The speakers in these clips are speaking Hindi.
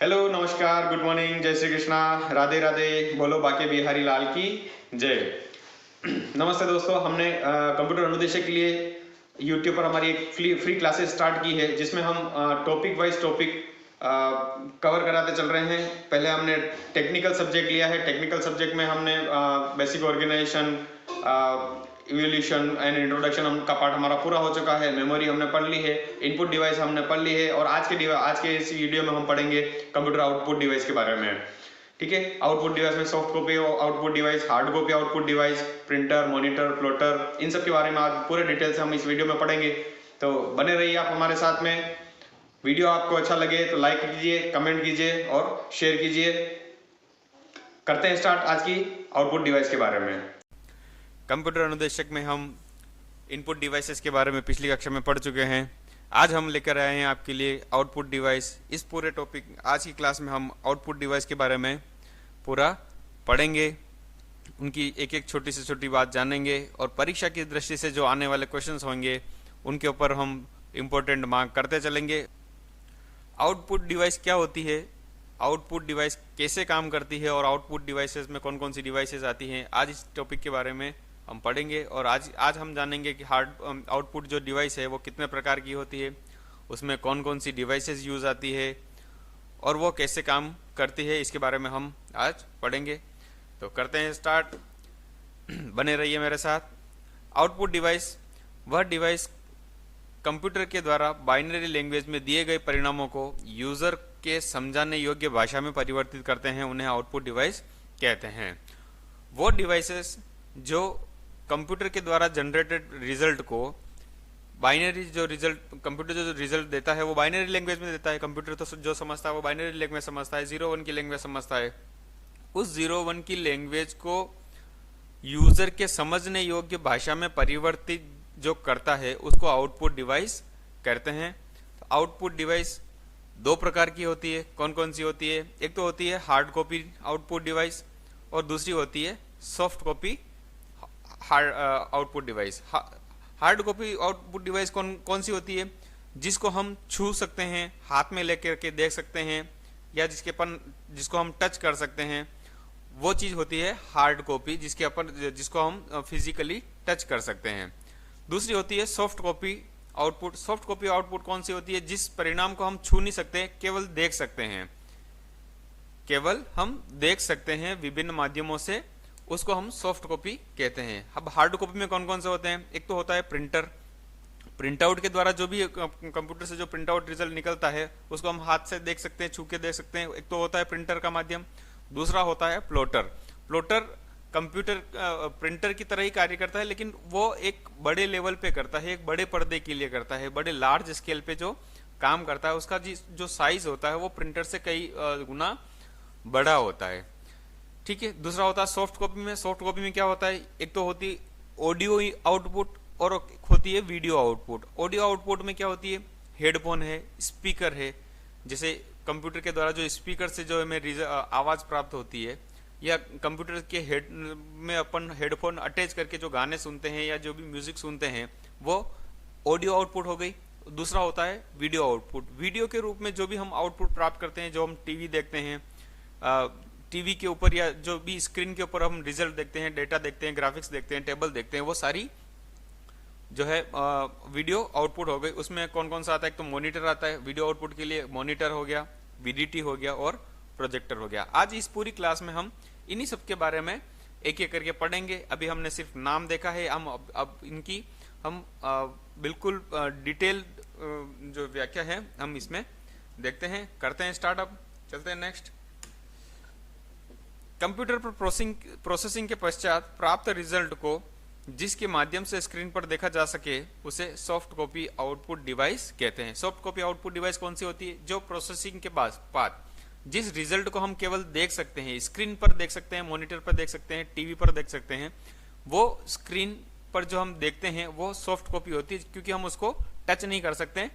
हेलो, नमस्कार, गुड मॉर्निंग, जय श्री कृष्णा, राधे राधे, बोलो बाके बिहारी लाल की जय। नमस्ते दोस्तों, हमने कंप्यूटर अनुदेशक के लिए यूट्यूब पर हमारी एक फ्री क्लासेस स्टार्ट की है जिसमें हम टॉपिक वाइज टॉपिक कवर कराते चल रहे हैं। पहले हमने टेक्निकल सब्जेक्ट लिया है। टेक्निकल सब्जेक्ट में हमने basic organisation, evolution and introduction का पार्ट हमारा पूरा हो चुका है। मेमोरी हमने पढ़ ली है, इनपुट डिवाइस हमने पढ़ ली है और आज के इस वीडियो में हम पढ़ेंगे कंप्यूटर आउटपुट डिवाइस के बारे में। ठीक है, आउटपुट डिवाइस में soft copy output device, hard copy output device, printer, monitor, plotter, इन सब के बारे में आज पूरे डिटेल से हम इस वीडियो में पढ़ेंगे। तो बने रहिए आप हमारे साथ में। वीडियो आपको अच्छा लगे तो लाइक कीजिए, कमेंट कीजिए और शेयर कीजिए। करते हैं स्टार्ट आज की आउटपुट डिवाइस के बारे में। कंप्यूटर अनुदेशक में हम इनपुट डिवाइसेस के बारे में पिछली कक्षा में पढ़ चुके हैं। आज हम लेकर आए हैं आपके लिए आउटपुट डिवाइस। इस पूरे टॉपिक आज की क्लास में हम आउटपुट डिवाइस के बारे में पूरा पढ़ेंगे, उनकी एक एक छोटी से छोटी बात जानेंगे और परीक्षा की दृष्टि से जो आने वाले क्वेश्चंस होंगे उनके ऊपर हम इम्पोर्टेंट मार्क करते चलेंगे। आउटपुट डिवाइस क्या होती है, आउटपुट डिवाइस कैसे काम करती है और आउटपुट डिवाइसेस में कौन कौन सी डिवाइसेस आती हैं, आज इस टॉपिक के बारे में हम पढ़ेंगे। और आज हम जानेंगे कि हार्ड आउटपुट जो डिवाइस है वो कितने प्रकार की होती है, उसमें कौन कौन सी डिवाइसेस यूज़ आती है और वो कैसे काम करती है, इसके बारे में हम आज पढ़ेंगे। तो करते हैं स्टार्ट, बने रहिए मेरे साथ। आउटपुट डिवाइस वह डिवाइस कंप्यूटर के द्वारा बाइनरी लैंग्वेज में दिए गए परिणामों को यूज़र के समझाने योग्य भाषा में परिवर्तित करते हैं, उन्हें आउटपुट डिवाइस कहते हैं। वो डिवाइसेस जो कंप्यूटर के द्वारा जनरेटेड रिजल्ट को बाइनरी जो रिजल्ट कंप्यूटर जो रिजल्ट देता है वो बाइनरी लैंग्वेज में देता है। कंप्यूटर तो जो समझता है वो बाइनरी लैंग्वेज समझता है, 0-1 की लैंग्वेज समझता है। उस 0-1 की लैंग्वेज को यूजर के समझने योग्य भाषा में परिवर्तित जो करता है उसको आउटपुट डिवाइस कहते हैं। तो आउटपुट डिवाइस दो प्रकार की होती है। कौन कौन सी होती है? एक तो होती है हार्ड कॉपी आउटपुट डिवाइस और दूसरी होती है soft copy output device. Hard copy output device कौन कौन सी होती है? जिसको हम छू सकते हैं, हाथ में लेकर के देख सकते हैं या जिसको हम टच कर सकते हैं, वो चीज होती है हार्ड कॉपी, जिसको हम फिजिकली टच कर सकते हैं। दूसरी होती है soft copy output. Soft copy output कौन सी होती है? जिस परिणाम को हम छू नहीं सकते, केवल देख सकते हैं, केवल हम देख सकते हैं विभिन्न माध्यमों से, उसको हम सॉफ्ट कॉपी कहते हैं। अब हार्ड कॉपी में कौन कौन से होते हैं? एक तो होता है प्रिंटर। प्रिंटआउट के द्वारा जो भी कंप्यूटर से जो प्रिंटआउट रिजल्ट निकलता है उसको हम हाथ से देख सकते हैं, छू के देख सकते हैं। एक तो होता है प्रिंटर का माध्यम। दूसरा होता है प्लॉटर। प्लॉटर कंप्यूटर प्रिंटर की तरह ही कार्य करता है, लेकिन वो एक बड़े लेवल पे करता है, एक बड़े पर्दे के लिए करता है, बड़े लार्ज स्केल पे जो काम करता है उसका जो साइज होता है वो प्रिंटर से कई गुना बड़ा होता है। ठीक है। दूसरा होता है सॉफ्ट कॉपी में। सॉफ्ट कॉपी में क्या होता है? एक तो होती ऑडियो आउटपुट और होती है वीडियो आउटपुट। ऑडियो आउटपुट में क्या होती है? हेडफोन है, स्पीकर है। जैसे कंप्यूटर के द्वारा जो स्पीकर से जो हमें आवाज प्राप्त होती है, या कंप्यूटर के हेड में अपन हेडफोन अटैच करके जो गाने सुनते हैं या जो भी म्यूजिक सुनते हैं, वो ऑडियो आउटपुट हो गई। दूसरा होता है वीडियो आउटपुट। वीडियो के रूप में जो भी हम आउटपुट प्राप्त करते हैं, जो हम टीवी देखते हैं, टीवी के ऊपर या जो भी स्क्रीन के ऊपर हम रिजल्ट देखते हैं, डेटा देखते हैं, ग्राफिक्स देखते हैं, टेबल देखते हैं, वो सारी जो है वीडियो आउटपुट हो गई। उसमें कौन कौन सा आता है? एक तो मॉनिटर आता है वीडियो आउटपुट के लिए, मॉनिटर हो गया, वीडीटी हो गया और प्रोजेक्टर हो गया। आज इस पूरी क्लास में हम इन्हीं सब के बारे में एक एक करके पढ़ेंगे। अभी हमने सिर्फ नाम देखा है, हम अब इनकी हम बिल्कुल डिटेल जो व्याख्या है हम इसमें देखते हैं। करते हैं स्टार्ट, अब चलते हैं नेक्स्ट। कंप्यूटर पर प्रोसेसिंग के पश्चात प्राप्त रिजल्ट को जिसके माध्यम से स्क्रीन पर देखा जा सके उसे सॉफ्ट कॉपी आउटपुट डिवाइस कहते हैं। सॉफ्ट कॉपी आउटपुट डिवाइस कौन सी होती है? जो प्रोसेसिंग के बाद जिस रिजल्ट को हम केवल देख सकते हैं, स्क्रीन पर देख सकते हैं, मॉनिटर पर देख सकते हैं, टीवी पर देख सकते हैं, वो स्क्रीन पर जो हम देखते हैं वो सॉफ्ट कॉपी होती है, क्योंकि हम उसको टच नहीं कर सकते।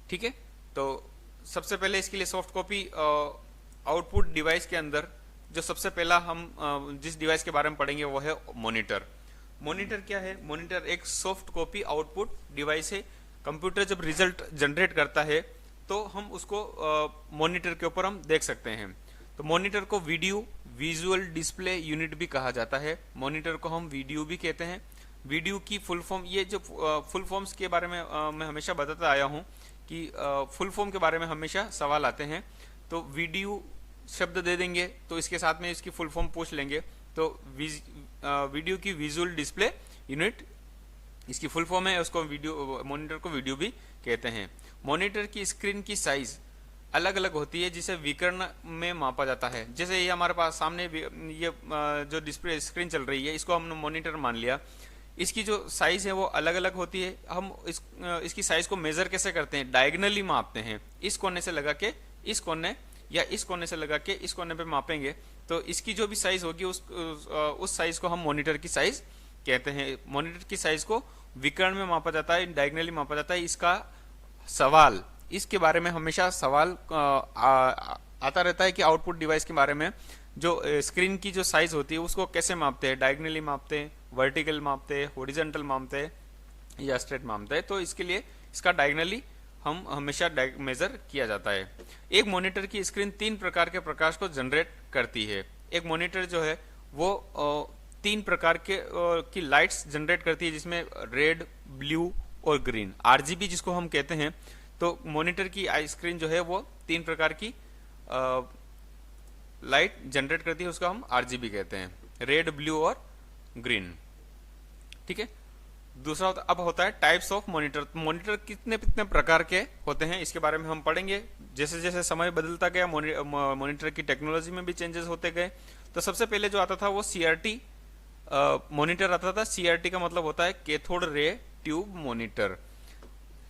ठीक है। तो सबसे पहले इसके लिए सॉफ्ट कॉपी आउटपुट डिवाइस के अंदर जो सबसे पहला हम जिस डिवाइस के बारे में पढ़ेंगे वो है मॉनिटर। मॉनिटर क्या है? मॉनिटर एक सॉफ्ट कॉपी आउटपुट डिवाइस है। कंप्यूटर जब रिजल्ट जनरेट करता है तो हम उसको मॉनिटर के ऊपर हम देख सकते हैं। तो मॉनिटर को वीडियो विजुअल डिस्प्ले यूनिट भी कहा जाता है, मॉनिटर को हम वीडियो भी कहते हैं। वीडियो की फुल फॉर्म, ये जो फुल फॉर्म्स के बारे में मैं हमेशा बताता आया हूँ कि फुल फॉर्म के बारे में हमेशा सवाल आते हैं। तो वीडियो शब्द दे देंगे तो इसके साथ में इसकी फुल फॉर्म पूछ लेंगे। तो वीडियो की विजुअल डिस्प्ले यूनिट इसकी फुल फॉर्म है, उसको वीडियो, मॉनिटर को वीडियो भी कहते हैं। मॉनिटर की स्क्रीन की साइज अलग अलग होती है जिसे विकर्ण में मापा जाता है। जैसे ये हमारे पास सामने ये जो डिस्प्ले स्क्रीन चल रही है, इसको हमने मॉनिटर मान लिया। इसकी जो साइज है वो अलग अलग होती है। हम इसकी साइज को मेजर कैसे करते हैं? डायगनली मापते हैं। इस कोने से लगा के इस कोने, या इस कोने से लगा के इस कोने पे मापेंगे तो इसकी जो भी साइज होगी उस साइज को हम मॉनिटर की साइज कहते हैं। मॉनिटर की साइज को विकर्ण में मापा जाता है, डायगनली मापा जाता है। इसका सवाल, इसके बारे में हमेशा सवाल आता रहता है कि आउटपुट डिवाइस के बारे में जो स्क्रीन की जो साइज होती है उसको कैसे मापते हैं? डायगनली मापते हैं, वर्टिकल मापते हैं, हॉरिजॉन्टल मापते हैं या स्ट्रेट मापते हैं। तो इसके लिए इसका डायगनली हम हमेशा मेजर किया जाता है। एक मॉनिटर की स्क्रीन 3 प्रकार के प्रकाश को जनरेट करती है। एक मॉनिटर जो है वो 3 प्रकार की लाइट्स जनरेट करती है, जिसमें रेड, ब्लू और ग्रीन, आरजीबी जिसको हम कहते हैं। तो मॉनिटर की स्क्रीन जो है वो 3 प्रकार की लाइट जनरेट करती है, उसका हम आरजीबी कहते हैं, रेड, ब्लू और ग्रीन। ठीक है। दूसरा अब होता है टाइप्स ऑफ मॉनिटर। मॉनिटर कितने कितने प्रकार के होते हैं इसके बारे में हम पढ़ेंगे। जैसे जैसे समय बदलता गया मॉनिटर की टेक्नोलॉजी में भी चेंजेस होते गए। तो सबसे पहले जो आता था वो सीआरटी मॉनिटर आता था। सीआरटी का मतलब होता है cathode ray tube monitor.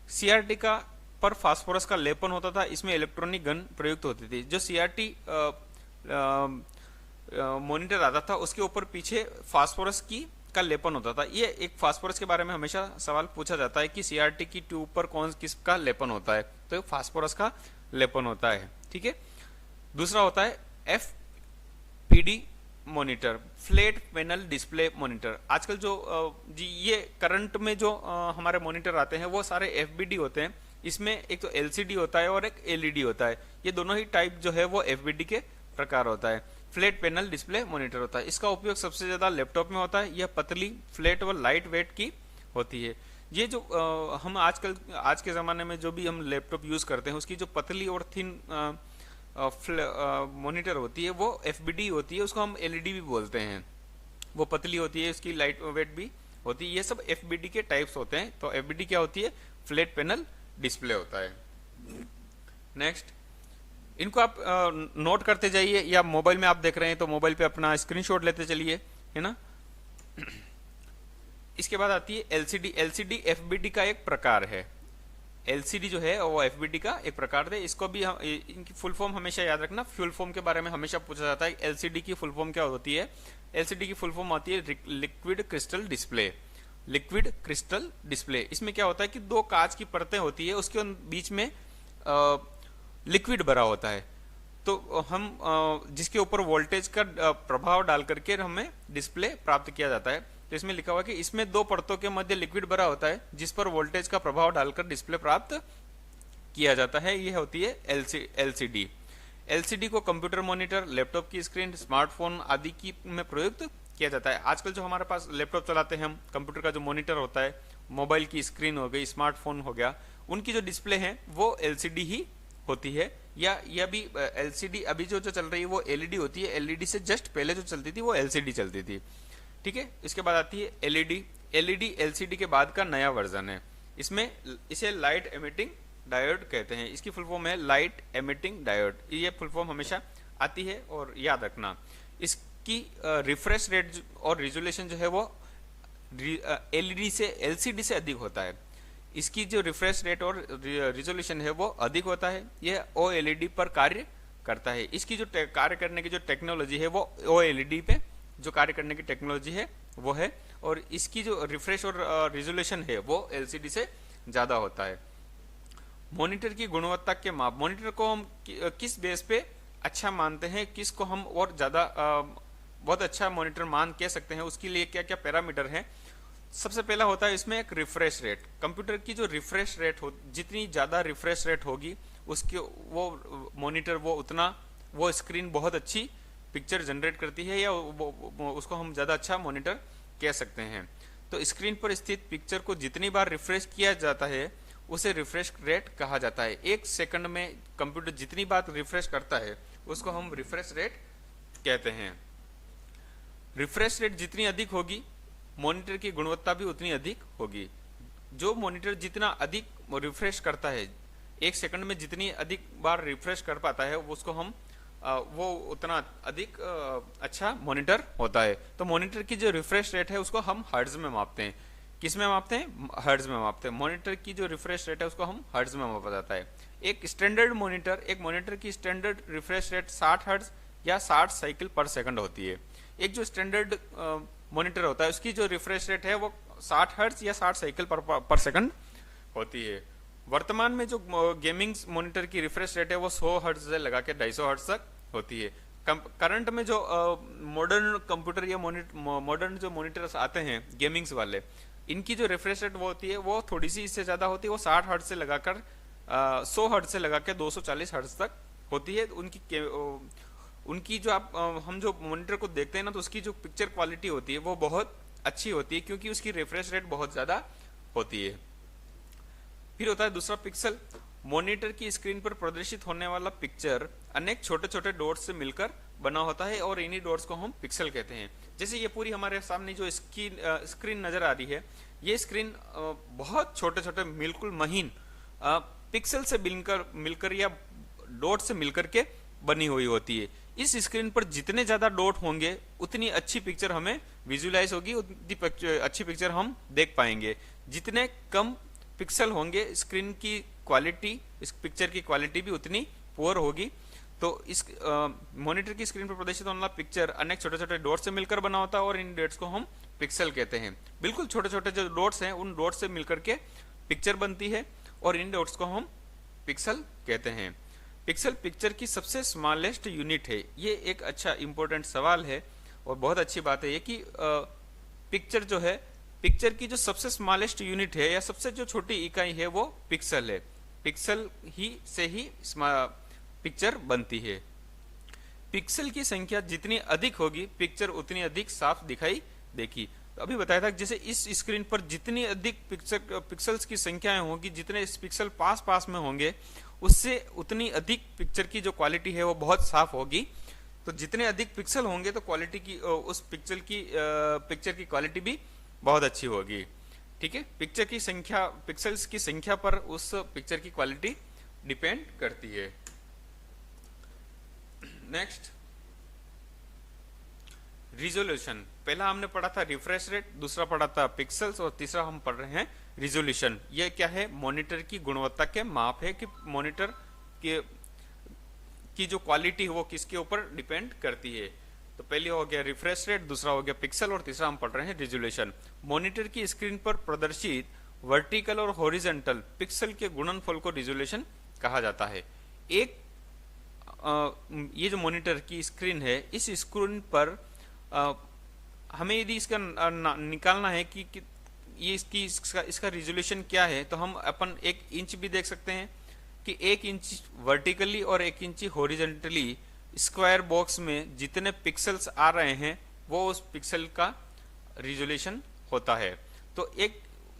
CRT का पर फास्फोरस का लेपन होता था, इसमें इलेक्ट्रॉनिक गन प्रयुक्त होती थी। जो सीआरटी मॉनिटर आता था उसके ऊपर पीछे फास्फोरस की का लेपन होता था। ये एक फास्फोरस के बारे में हमेशा सवाल पूछा जाता है कि सीआरटी की ट्यूब पर किसका लेपन होता है? तो फास्फोरस का लेपन होता है। ठीक है। दूसरा होता है FPD monitor, flat panel display monitor. आजकल जो जी ये करंट में जो हमारे मॉनिटर आते हैं वो सारे एफबीडी होते हैं। इसमें एक तो एलसीडी होता है और एक एलईडी होता है। ये दोनों ही टाइप जो है वो एफबीडी के प्रकार होता है। फ्लैट पैनल डिस्प्ले मॉनिटर होता है, इसका उपयोग सबसे ज्यादा लैपटॉप में होता है। यह पतली, फ्लैट व लाइट वेट की होती है। ये जो हम आजकल आज के ज़माने में जो भी हम लैपटॉप यूज़ करते हैं उसकी जो पतली और थिन मॉनिटर होती है वो एफबीडी होती है, उसको हम एलईडी भी बोलते हैं। वो पतली होती है, उसकी लाइट वेट भी होती है। ये सब एफबीडी के टाइप्स होते हैं। तो एफबीडी क्या होती है? फ्लैट पैनल डिस्प्ले होता है। नेक्स्ट, इनको आप नोट करते जाइए, या मोबाइल में आप देख रहे हैं तो मोबाइल पे अपना स्क्रीनशॉट लेते चलिए, है ना। इसके बाद आती है एलसीडी। एलसीडी एफबीडी का एक प्रकार है। एलसीडी जो है वो एफबीडी का एक प्रकार है। इसको भी हम, इनकी फुल फॉर्म हमेशा याद रखना। फुल फॉर्म के बारे में हमेशा पूछा जाता है एलसीडी की फुल फॉर्म क्या होती है। एलसीडी की फुल फॉर्म आती है liquid crystal display. Liquid crystal display, इसमें क्या होता है कि 2 कांच की परतें होती है, उसके बीच में लिक्विड भरा होता है। तो हम जिसके ऊपर वोल्टेज का प्रभाव डाल करके हमें डिस्प्ले प्राप्त किया जाता है। तो इसमें लिखा हुआ है कि इसमें 2 परतों के मध्य लिक्विड भरा होता है जिस पर वोल्टेज का प्रभाव डालकर डिस्प्ले प्राप्त किया जाता है। यह होती है एलसीडी। एलसीडी को कंप्यूटर मॉनिटर, लैपटॉप की स्क्रीन, स्मार्टफोन आदि की में प्रयुक्त किया जाता है। आजकल जो हमारे पास लैपटॉप चलाते हैं हम, कंप्यूटर का जो मॉनिटर होता है, मोबाइल की स्क्रीन हो गई, स्मार्टफोन हो गया, उनकी जो डिस्प्ले है वो एलसीडी ही होती है। या यह भी एलसीडी अभी जो चल रही है वो एलईडी होती है। एलईडी से जस्ट पहले जो चलती थी वो एलसीडी चलती थी। ठीक है। इसके बाद आती है एलईडी। एलईडी एलसीडी के बाद का नया वर्जन है। इसमें इसे लाइट एमिटिंग डायोड कहते हैं। इसकी फुल फॉर्म है लाइट एमिटिंग डायोड। ये फुल फॉर्म हमेशा आती है और याद रखना। इसकी रिफ्रेश रेट और रिजोल्यूशन जो है वो एलईडी से एलसीडी से अधिक होता है। इसकी जो रिफ्रेश रेट और रिजोल्यूशन है वो अधिक होता है। यह ओएलईडी पर कार्य करता है। इसकी जो कार्य करने की जो टेक्नोलॉजी है वो ओएलईडी पे जो कार्य करने की टेक्नोलॉजी है वो है, और इसकी जो रिफ्रेश और रिजोल्यूशन है वो एलसीडी से ज्यादा होता है। मॉनिटर की गुणवत्ता के माप। मॉनिटर को हम किस बेस पे अच्छा मानते हैं, किसको हम और ज्यादा बहुत अच्छा मॉनिटर मान कह सकते हैं, उसके लिए क्या क्या पैरामीटर हैं। सबसे पहला होता है इसमें एक रिफ्रेश रेट। कंप्यूटर की जो रिफ्रेश रेट हो, जितनी ज्यादा रिफ्रेश रेट होगी उसके वो मॉनिटर वो स्क्रीन बहुत अच्छी पिक्चर जनरेट करती है, या उसको हम ज़्यादा अच्छा मॉनिटर कह सकते हैं। तो स्क्रीन पर स्थित पिक्चर को जितनी बार रिफ्रेश किया जाता है उसे रिफ्रेश रेट कहा जाता है। 1 सेकंड में कंप्यूटर जितनी बार रिफ्रेश करता है उसको हम रिफ्रेश रेट कहते हैं। रिफ्रेश रेट जितनी अधिक होगी मॉनिटर की गुणवत्ता भी उतनी अधिक होगी। जो मॉनिटर जितना अधिक रिफ्रेश करता है, 1 सेकंड में जितनी अधिक बार रिफ्रेश कर पाता है उसको हम वो उतना अधिक अच्छा मॉनिटर होता है। तो मॉनिटर की जो रिफ्रेश रेट है उसको हम हर्ट्ज में मापते हैं। किस में मापते हैं? हर्ट्ज में मापते हैं। मॉनिटर की जो रिफ्रेश रेट है उसको हम हर्ट्ज में मापा जाता है। एक मॉनिटर की स्टैंडर्ड रिफ्रेश रेट 60 हर्ट्ज या 60 साइकिल पर सेकंड होती है। एक जो स्टैंडर्ड मॉनिटर होता है उसकी जो रिफ्रेश रेट है वो 60 हर्ट्ज या 60 साइकिल पर सेकंड होती है। वर्तमान में जो गेमिंग मॉनिटर की रिफ्रेश रेट है वो 100 हर्ट्ज से लगा के 250 हर्ट्ज तक होती है। करंट में जो मॉडर्न कंप्यूटर या मॉडर्न जो मॉनिटर्स आते हैं गेमिंग्स वाले, इनकी जो रिफ्रेश रेट वो होती है वो थोड़ी सी इससे ज्यादा होती है। वो 60 हर्ट्ज से लगाकर 100 हर्ट्ज से लगा के 240 हर्ट्ज तक होती है। उनकी जो हम जो मॉनिटर को देखते हैं ना, तो उसकी जो पिक्चर क्वालिटी होती है वो बहुत अच्छी होती है, क्योंकि उसकी रिफ्रेश रेट बहुत ज्यादा होती है। फिर होता है दूसरा पिक्सल। मॉनिटर की स्क्रीन पर प्रदर्शित होने वाला पिक्चर अनेक छोटे छोटे डॉट्स से मिलकर बना होता है और इन्हीं डॉट्स को हम पिक्सल कहते हैं। जैसे ये पूरी हमारे सामने जो स्क्रीन नजर आ रही है, ये स्क्रीन बहुत छोटे छोटे बिल्कुल महीन पिक्सल से मिलकर या डॉट से मिलकर के बनी हुई होती है। इस स्क्रीन पर जितने ज्यादा डॉट होंगे उतनी अच्छी पिक्चर हमें विजुअलाइज होगी, उतनी अच्छी पिक्चर हम देख पाएंगे। जितने कम पिक्सल होंगे स्क्रीन की क्वालिटी, इस पिक्चर की क्वालिटी भी उतनी पुअर होगी। तो इस मॉनिटर की स्क्रीन पर प्रदर्शित होने वाला पिक्चर अनेक छोटे छोटे डॉट से मिलकर बना होता है और इन डॉट्स को हम पिक्सल कहते हैं। बिल्कुल छोटे छोटे जो डॉट्स हैं उन डॉट्स से मिलकर के पिक्चर बनती है और इन डॉट्स को हम पिक्सल कहते हैं। पिक्सल पिक्चर की सबसे स्मॉलेस्ट यूनिट है। ये एक अच्छा इंपॉर्टेंट सवाल है और बहुत अच्छी बात है ये कि पिक्चर जो है, पिक्चर की जो सबसे स्मॉलेस्ट यूनिट है या सबसे जो छोटी इकाई है वो पिक्सल है। पिक्सल से ही पिक्चर बनती है। पिक्सल की संख्या जितनी अधिक होगी पिक्चर उतनी अधिक साफ दिखाई देगी। तो अभी बताया था जैसे इस स्क्रीन पर जितनी अधिक पिक्सल्स की संख्याएं होगी, जितने पिक्सल पास पास में होंगे उससे उतनी अधिक पिक्चर की जो क्वालिटी है वो बहुत साफ होगी। तो जितने अधिक पिक्सल होंगे तो क्वालिटी की उस पिक्चर की क्वालिटी भी बहुत अच्छी होगी। ठीक है, पिक्सल्स की संख्या पर उस पिक्चर की क्वालिटी डिपेंड करती है। Next, resolution. पहला हमने पढ़ा था रिफ्रेश रेट, दूसरा पढ़ा था पिक्सल्स और तीसरा हम पढ़ रहे हैं रिजोल्यूशन। यह क्या है? मॉनिटर की गुणवत्ता के माप है कि मॉनिटर की जो क्वालिटी है वो किसके ऊपर डिपेंड करती है। तो पहले हो गया रिफ्रेश रेट, दूसरा हो गया पिक्सल और तीसरा हम पढ़ रहे हैं रिजोल्यूशन। मॉनिटर की स्क्रीन पर प्रदर्शित वर्टिकल और हॉरिजॉन्टल पिक्सल के गुणनफल को रिजोल्यूशन कहा जाता है। ये जो मॉनिटर की स्क्रीन है, इस स्क्रीन पर हमें यदि इसका निकालना है कि ये इसका रिजोल्यूशन क्या है, तो हम अपन 1 इंच भी देख सकते हैं कि 1 इंच वर्टिकली और 1 इंच हॉरिजॉन्टली स्क्वायर बॉक्स में जितने पिक्सल्स आ रहे हैं वो उस पिक्सल का रिजोल्यूशन होता है। तो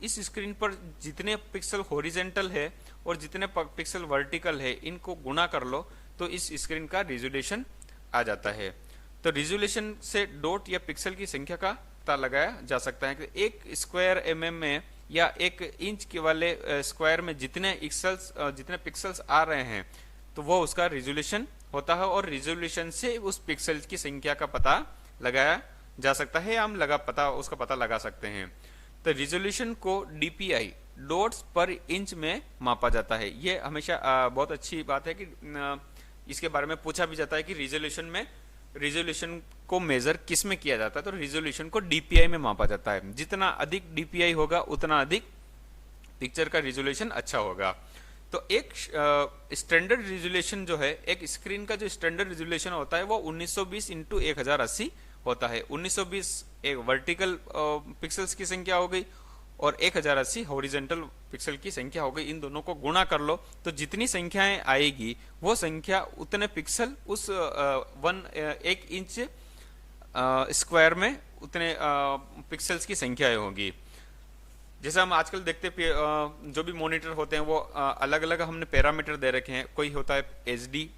इस स्क्रीन पर जितने पिक्सल हॉरिजॉन्टल है और जितने पिक्सल वर्टिकल है इनको गुणा कर लो तो इस स्क्रीन का रिजोल्यूशन आ जाता है। तो रिजोल्यूशन से डॉट या पिक्सल की संख्या का पता लगाया जा सकता है कि 1 स्क्वायर mm में या 1 इंच के वाले स्क्वायर में जितने पिक्सल्स आ रहे हैं तो वो उसका रिजोल्यूशन होता है और रिजोल्यूशन से उस पिक्सल की संख्या का पता लगाया जा सकता है, हम उसका पता लगा सकते हैं। तो रिजोल्यूशन को DPI डॉट्स पर इंच में मापा जाता है। ये हमेशा बहुत अच्छी बात है कि इसके बारे में पूछा भी जाता है कि रिजोल्यूशन को मेजर किस में किया जाता है। तो रिजोल्यूशन को DPI में मापा जाता है। जितना अधिक DPI होगा उतना अधिक पिक्चर का रिजोल्यूशन अच्छा होगा। तो एक स्टैंडर्ड रिजोल्यूशन जो है, एक स्क्रीन का जो स्टैंडर्ड रिजोल्यूशन होता है वो 1920 × 1080 होता है। 1920 एक वर्टिकल पिक्सल्स की संख्या हो गई और 1080 हॉरिजॉन्टल पिक्सल की संख्या हो गई। इन दोनों को गुणा कर लो तो जितनी संख्याएं आएगी वो संख्या उतने पिक्सल उस 1 इंच स्क्वायर में उतने पिक्सल्स की संख्याएं होगी। जैसे हम आजकल देखते जो भी मॉनिटर होते हैं वो अलग अलग हमने पैरामीटर दे रखे हैं। कोई होता है एचडी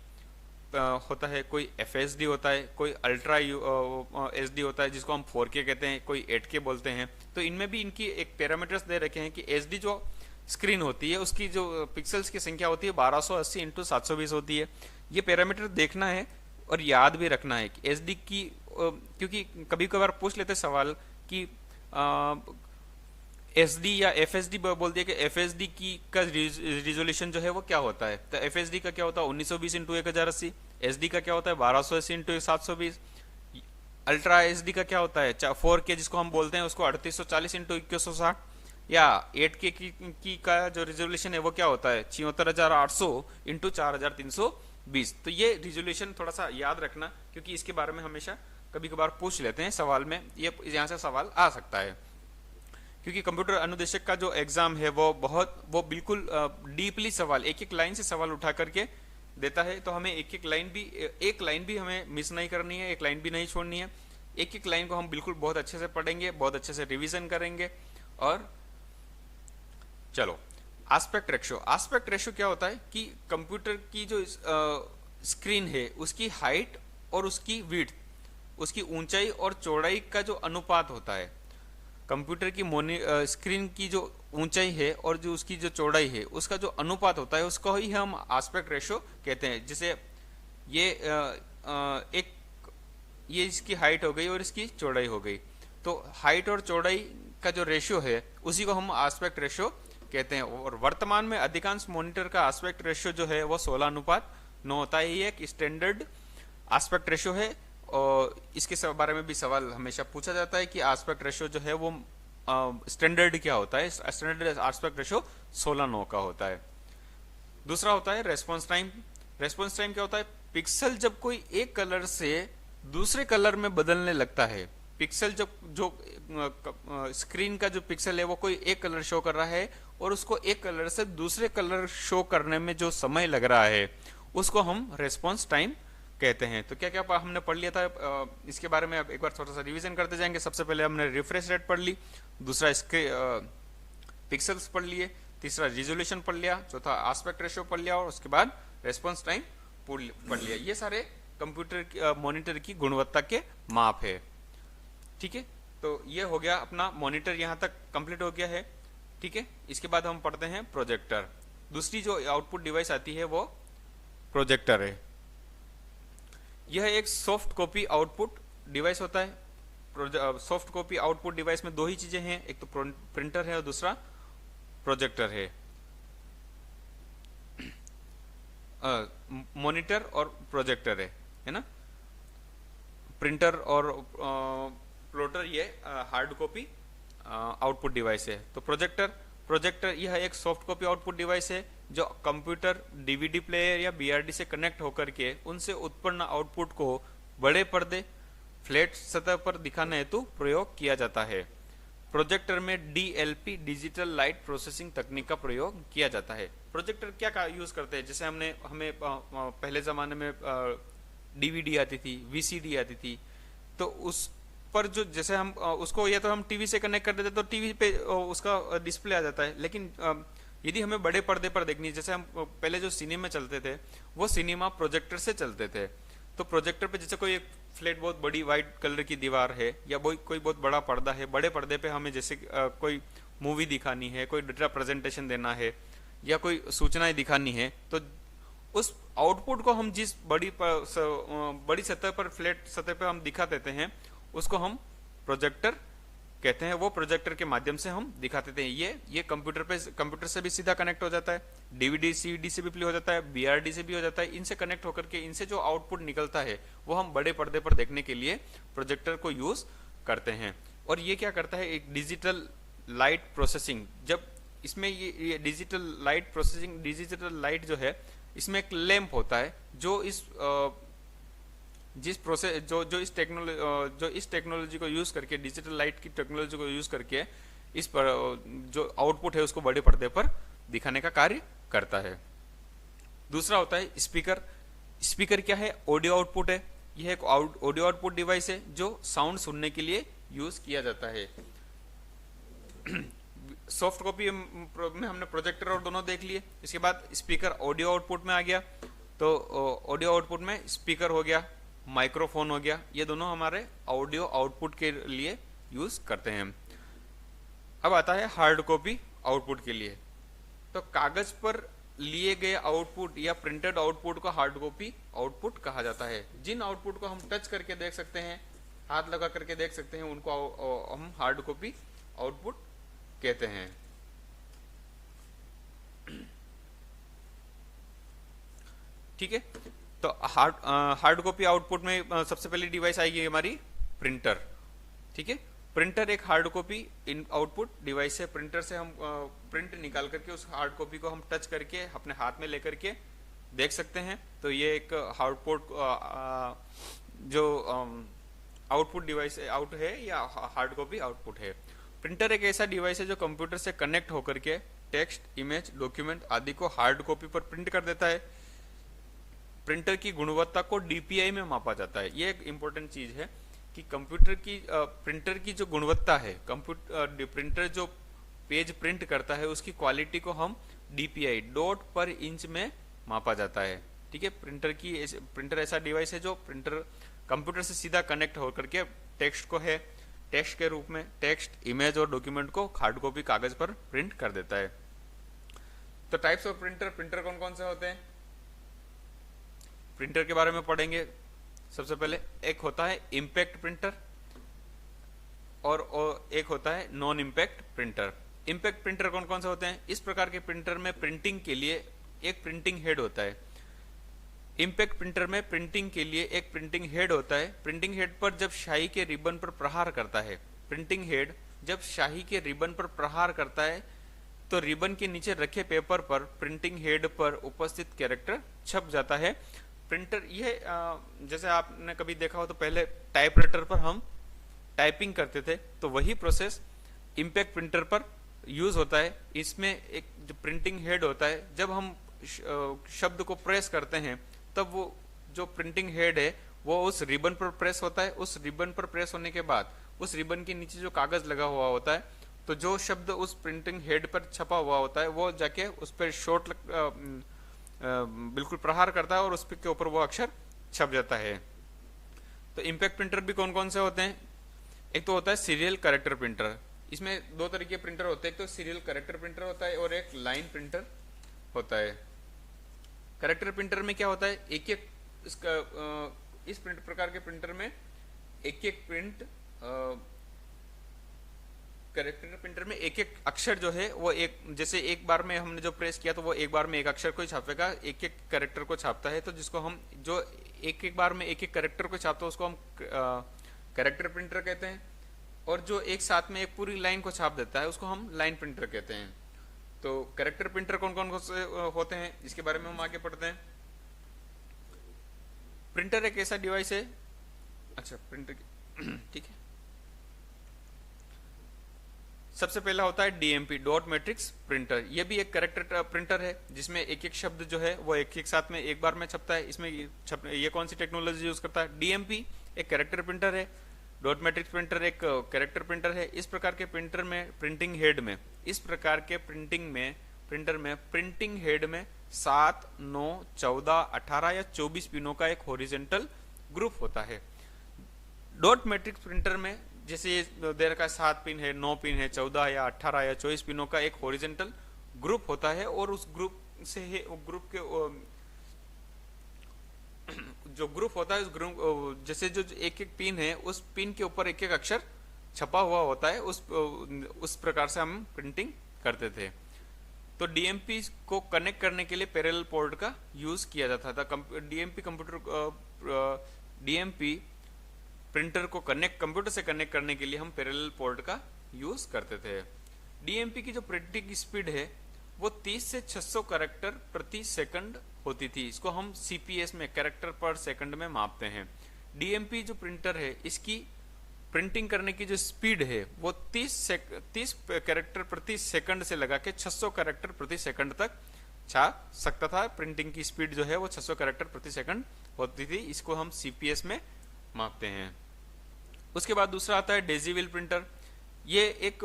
होता है, कोई एफएसडी होता है, कोई अल्ट्रा एचडी होता है जिसको हम 4K कहते हैं, कोई 8K बोलते हैं। तो इनमें भी इनकी एक पैरामीटर्स दे रखे हैं कि एचडी जो स्क्रीन होती है उसकी जो पिक्सल्स की संख्या होती है 1280 इंटू 720 होती है। ये पैरामीटर देखना है और याद भी रखना है कि एचडी की, क्योंकि कभी कभार पूछ लेते सवाल कि एसडी या एफएसडी बोल दिया कि एफएसडी की का रिजोल्यूशन जो है वो क्या होता है। तो एफएसडी का क्या होता है 1920 इंटू 1080, एसडी का क्या होता है 1280 इंटू 720, अल्ट्रा एसडी का क्या होता है 4K जिसको हम बोलते हैं उसको 3840 इंटू 2160, या 8K की का जो रिजोल्यूशन है वो क्या होता है 74800 इंटू 4320। तो ये रिजोल्यूशन थोड़ा सा याद रखना क्योंकि इसके बारे में हमेशा कभी कभार पूछ लेते हैं सवाल में, ये यहाँ से सवाल आ सकता है। क्योंकि कंप्यूटर अनुदेशक का जो एग्जाम है वो बिल्कुल डीपली सवाल एक एक लाइन से सवाल उठा करके देता है। तो हमें एक लाइन भी हमें मिस नहीं करनी है, एक लाइन भी नहीं छोड़नी है। एक एक लाइन को हम बिल्कुल बहुत अच्छे से पढ़ेंगे, बहुत अच्छे से रिवीजन करेंगे। और चलो एस्पेक्ट रेशियो क्या होता है कि कंप्यूटर की जो स्क्रीन है उसकी हाइट और उसकी विड्थ, उसकी ऊंचाई और चौड़ाई का जो अनुपात होता है। कंप्यूटर की स्क्रीन की जो ऊंचाई है और जो उसकी जो चौड़ाई है उसका जो अनुपात होता है उसको ही हम एस्पेक्ट रेशियो कहते हैं। जैसे ये इसकी हाइट हो गई और इसकी चौड़ाई हो गई, तो हाइट और चौड़ाई का जो रेशियो है उसी को हम एस्पेक्ट रेशियो कहते हैं। और वर्तमान में अधिकांश मॉनिटर का एस्पेक्ट रेशियो जो है वो 16:9 होता है। ये एक स्टैंडर्ड एस्पेक्ट रेशियो है और इसके बारे में भी सवाल हमेशा पूछा जाता है कि एस्पेक्ट रेशियो जो है वो स्टैंडर्ड क्या होता है। स्टैंडर्ड एस्पेक्ट रेशियो 16:9 का होता है। दूसरा होता है रेस्पॉन्स टाइम। रेस्पॉन्स टाइम क्या होता है, पिक्सल जब कोई एक कलर से दूसरे कलर में बदलने लगता है, पिक्सल जब जो स्क्रीन का जो पिक्सल है वो कोई एक कलर शो कर रहा है और उसको एक कलर से दूसरे कलर शो करने में जो समय लग रहा है उसको हम रेस्पॉन्स टाइम कहते हैं। तो क्या क्या हमने पढ़ लिया था, इसके बारे में एक बार थोड़ा सा रिवीजन करते जाएंगे। सबसे पहले हमने रिफ्रेश रेट पढ़ ली, दूसरा इसके पिक्सल्स पढ़ लिए, तीसरा रिजोल्यूशन पढ़ लिया, चौथा एस्पेक्ट रेशियो पढ़ लिया और उसके बाद रेस्पॉन्स टाइम पढ़ लिया। ये सारे कंप्यूटर मॉनिटर की गुणवत्ता के माप है। ठीक है, तो ये हो गया अपना मॉनिटर, यहाँ तक कंप्लीट हो गया है। ठीक है, इसके बाद हम पढ़ते हैं प्रोजेक्टर। दूसरी जो आउटपुट डिवाइस आती है वो प्रोजेक्टर है। यह एक सॉफ्ट कॉपी आउटपुट डिवाइस होता है। सॉफ्ट कॉपी आउटपुट डिवाइस में दो ही चीजें हैं, एक तो प्रिंटर है और दूसरा प्रोजेक्टर है। मॉनिटर और प्रोजेक्टर है ना। प्रिंटर और प्लॉटर ये हार्ड कॉपी आउटपुट डिवाइस है। तो प्रोजेक्टर यह एक सॉफ्ट कॉपी आउटपुट डिवाइस है जो कंप्यूटर, डीवीडी प्लेयर या बीआरडी से कनेक्ट होकर के उनसे उत्पन्न आउटपुट को बड़े पर्दे, फ्लैट सतह पर दिखाने हेतु प्रयोग किया जाता है। प्रोजेक्टर में डीएलपी डिजिटल लाइट प्रोसेसिंग तकनीक का प्रयोग किया जाता है। प्रोजेक्टर क्या यूज करते हैं, जैसे हमें पहले जमाने में डीवीडी आती थी, वीसीडी आती थी, तो उस पर जो जैसे हम उसको या तो हम टीवी से कनेक्ट कर देते तो टीवी पे उसका डिस्प्ले आ जाता है। लेकिन यदि हमें बड़े पर्दे पर देखनी है, जैसे हम पहले जो सिनेमा चलते थे वो सिनेमा प्रोजेक्टर से चलते थे। तो प्रोजेक्टर पे जैसे कोई एक फ्लैट बहुत बड़ी व्हाइट कलर की दीवार है या कोई बहुत बड़ा पर्दा है, बड़े पर्दे पे हमें जैसे कोई मूवी दिखानी है, कोई डेटा प्रेजेंटेशन देना है या कोई सूचनाएं दिखानी है, तो उस आउटपुट को हम जिस बड़ी सतह पर, फ्लैट सतह पर हम दिखा देते हैं उसको हम प्रोजेक्टर कहते हैं। वो प्रोजेक्टर के माध्यम से हम दिखाते थे। ये कंप्यूटर से भी सीधा कनेक्ट हो जाता है, डीवीडी सीडी से भी प्ले हो जाता है, बीआरडी से भी हो जाता है। इनसे कनेक्ट होकर के इनसे जो आउटपुट निकलता है वो हम बड़े पर्दे पर देखने के लिए प्रोजेक्टर को यूज करते हैं। और ये क्या करता है, एक डिजिटल लाइट प्रोसेसिंग। जब इसमें ये digital light processing, digital light जो है इसमें एक लैंप होता है जो इस टेक्नोलॉजी को यूज करके, डिजिटल लाइट की टेक्नोलॉजी को यूज करके इस पर जो आउटपुट है उसको बड़े पर्दे पर दिखाने का कार्य करता है। दूसरा होता है स्पीकर। स्पीकर क्या है? ऑडियो आउटपुट है। यह एक ऑडियो आउटपुट डिवाइस है जो साउंड सुनने के लिए यूज किया जाता है। सॉफ्ट कॉपी में हमने प्रोजेक्टर और दोनों देख लिए। इसके बाद स्पीकर ऑडियो आउटपुट में आ गया, तो ऑडियो आउटपुट में स्पीकर हो गया, माइक्रोफोन हो गया, ये दोनों हमारे ऑडियो आउटपुट के लिए यूज करते हैं। अब आता है हार्ड कॉपी आउटपुट के लिए। तो कागज पर लिए गए आउटपुट या प्रिंटेड आउटपुट को हार्ड कॉपी आउटपुट कहा जाता है। जिन आउटपुट को हम टच करके देख सकते हैं, हाथ लगा करके देख सकते हैं, उनको हम हार्ड कॉपी आउटपुट कहते हैं। ठीक है, तो हार्ड कॉपी आउटपुट में सबसे पहली डिवाइस आएगी हमारी प्रिंटर। ठीक है, प्रिंटर एक hard copy in output device है। प्रिंटर से हम प्रिंट निकाल करके उस हार्ड कॉपी को हम टच करके अपने हाथ में लेकर के देख सकते हैं। तो ये एक आउटपुट जो आउटपुट डिवाइस आउट है या हार्ड कॉपी आउटपुट है। प्रिंटर एक ऐसा डिवाइस है जो कंप्यूटर से कनेक्ट होकर के टेक्स्ट, इमेज, डॉक्यूमेंट आदि को हार्ड कॉपी पर प्रिंट कर देता है। प्रिंटर की गुणवत्ता को डीपीआई में मापा जाता है। ये एक इंपॉर्टेंट चीज है कि कंप्यूटर की प्रिंटर की जो गुणवत्ता है, प्रिंटर जो पेज प्रिंट करता है उसकी क्वालिटी को हम डीपीआई, डॉट पर इंच में मापा जाता है। ठीक है, प्रिंटर ऐसा डिवाइस है जो प्रिंटर कंप्यूटर से सीधा कनेक्ट होकर के टेक्स्ट को है टेक्स्ट के रूप में, टेक्स्ट, इमेज और डॉक्यूमेंट को हार्ड कॉपी कागज पर प्रिंट कर देता है। तो टाइप्स ऑफ प्रिंटर कौन कौन से होते हैं? प्रिंटर के बारे में पढ़ेंगे। सबसे पहले एक होता है इम्पैक्ट प्रिंटर और एक होता है non impact printer. Impact printer कौन कौन से होते हैं? इस प्रकार के प्रिंटर में प्रिंटिंग के लिए एक प्रिंटिंग हेड होता है। इम्पैक्ट प्रिंटर में प्रिंटिंग के लिए एक प्रिंटिंग हेड होता है। प्रिंटिंग हेड पर जब स्याही के रिबन पर प्रहार करता है, प्रिंटिंग हेड जब स्याही के रिबन पर प्रहार करता है तो रिबन के नीचे रखे पेपर पर प्रिंटिंग हेड पर उपस्थित कैरेक्टर छप जाता है। प्रिंटर ये जैसे आपने कभी देखा हो तो पहले टाइपराइटर पर हम टाइपिंग करते थे, तो वही प्रोसेस इम्पैक्ट प्रिंटर पर यूज होता है। इसमें एक जो प्रिंटिंग हेड होता है, जब हम शब्द को प्रेस करते हैं तब वो जो प्रिंटिंग हेड है वो उस रिबन पर प्रेस होता है। उस रिबन पर प्रेस होने के बाद उस रिबन के नीचे जो कागज लगा हुआ होता है, तो जो शब्द उस प्रिंटिंग हेड पर छपा हुआ होता है वो जाके उस पर बिल्कुल प्रहार करता है और उस के ऊपर वो अक्षर छप जाता है। तो इम्पैक्ट प्रिंटर भी कौन कौन से होते हैं? एक तो होता है सीरियल कैरेक्टर प्रिंटर। इसमें दो तरीके प्रिंटर होते हैं, एक तो सीरियल कैरेक्टर प्रिंटर होता है और एक लाइन प्रिंटर होता है। कैरेक्टर प्रिंटर में क्या होता है, एक एक इसका इस प्रकार के प्रिंटर में एक एक प्रिंट कैरेक्टर प्रिंटर में एक एक अक्षर जो है वो एक, जैसे एक बार में हमने जो प्रेस किया तो वो एक बार में एक अक्षर को ही छापेगा, एक एक कैरेक्टर को छापता है। तो जिसको हम जो एक एक बार में एक एक कैरेक्टर को छापता है उसको हम कैरेक्टर प्रिंटर कहते हैं, और जो एक साथ में एक पूरी लाइन को छाप देता है उसको हम लाइन प्रिंटर कहते हैं। तो कैरेक्टर प्रिंटर कौन कौन से होते हैं इसके बारे में हम आगे पढ़ते हैं। प्रिंटर एक ऐसा डिवाइस है, अच्छा प्रिंटर ठीक है, सबसे पहला होता है डीएमपी, डॉट मैट्रिक्स प्रिंटर। यह भी एक कैरेक्टर प्रिंटर है जिसमें एक एक शब्द जो है वो एक एक साथ में एक बार में छपता है। इसमें ये कौन सी टेक्नोलॉजी यूज करता है? डीएमपी एक कैरेक्टर प्रिंटर है, डॉट मैट्रिक्स प्रिंटर एक कैरेक्टर प्रिंटर है। इस प्रकार के प्रिंटर में प्रिंटिंग हेड में प्रिंटर में प्रिंटिंग हेड में 7, 9, 14, 18 या 24 पिनों का एक हॉरिजॉन्टल ग्रुप होता है। डॉट मैट्रिक्स प्रिंटर में जैसे ये दे रखा है 7 पिन है, 9 पिन है, 14 या 18 या 24 पिनों का एक हॉरिजॉन्टल ग्रुप होता है, और उस ग्रुप से ग्रुप के जो ग्रुप होता है उस ग्रुप जैसे जो एक एक पिन है उस पिन के ऊपर एक एक अक्षर छपा हुआ होता है, उस प्रकार से हम प्रिंटिंग करते थे। तो डीएमपी को कनेक्ट करने के लिए पैरेलल पोर्ट का यूज किया जाता था। डीएमपी प्रिंटर को कंप्यूटर से कनेक्ट करने के लिए हम पैरेलल पोर्ट का यूज करते थे। डीएमपी की जो प्रिंटिंग स्पीड है वो 30 से 600 कैरेक्टर प्रति सेकंड होती थी। इसको हम सीपीएस में कैरेक्टर पर सेकंड में मापते हैं। डीएमपी जो प्रिंटर है इसकी प्रिंटिंग करने की जो स्पीड है वो 30 कैरेक्टर प्रति सेकंड से लगा के 600 कैरेक्टर प्रति सेकंड तक छाप सकता था। प्रिंटिंग की स्पीड जो है वो 600 कैरेक्टर प्रति सेकंड होती थी। इसको हम सीपीएस में मापते हैं। उसके बाद दूसरा आता है डेजीविल प्रिंटर। ये एक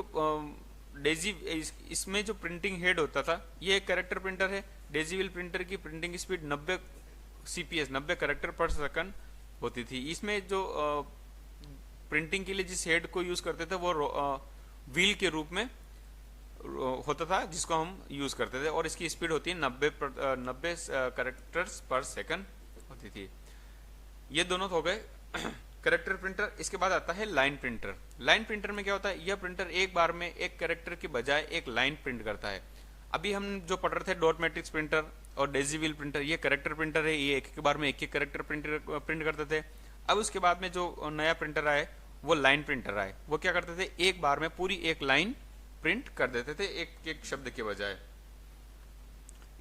इसमें जो प्रिंटिंग हेड होता था ये एक कैरेक्टर प्रिंटर है। डेजीविल प्रिंटर की प्रिंटिंग स्पीड 90 सीपीएस 90 कैरेक्टर पर सेकंड होती थी। इसमें जो प्रिंटिंग के लिए जिस हेड को यूज करते थे वो व्हील के रूप में होता था जिसको हम यूज करते थे, और इसकी स्पीड होती है 90 कैरेक्टर्स पर सेकंड होती थी। ये दोनों हो गए कैरेक्टर प्रिंटर। इसके बाद आता है लाइन प्रिंटर। लाइन प्रिंटर में क्या होता है, यह प्रिंटर एक बार में एक कैरेक्टर के बजाय एक लाइन प्रिंट करता है। अभी हम जो पढ़ रहे थे डॉट मैट्रिक्स प्रिंटर और डेजीविल प्रिंटर, ये कैरेक्टर प्रिंटर है। ये एक बार में एक कैरेक्टर प्रिंट करते थे। अब उसके बाद में जो नया प्रिंटर आए वो लाइन प्रिंटर आए। वो क्या करते थे, एक बार में पूरी एक लाइन प्रिंट कर देते थे एक एक शब्द के बजाय।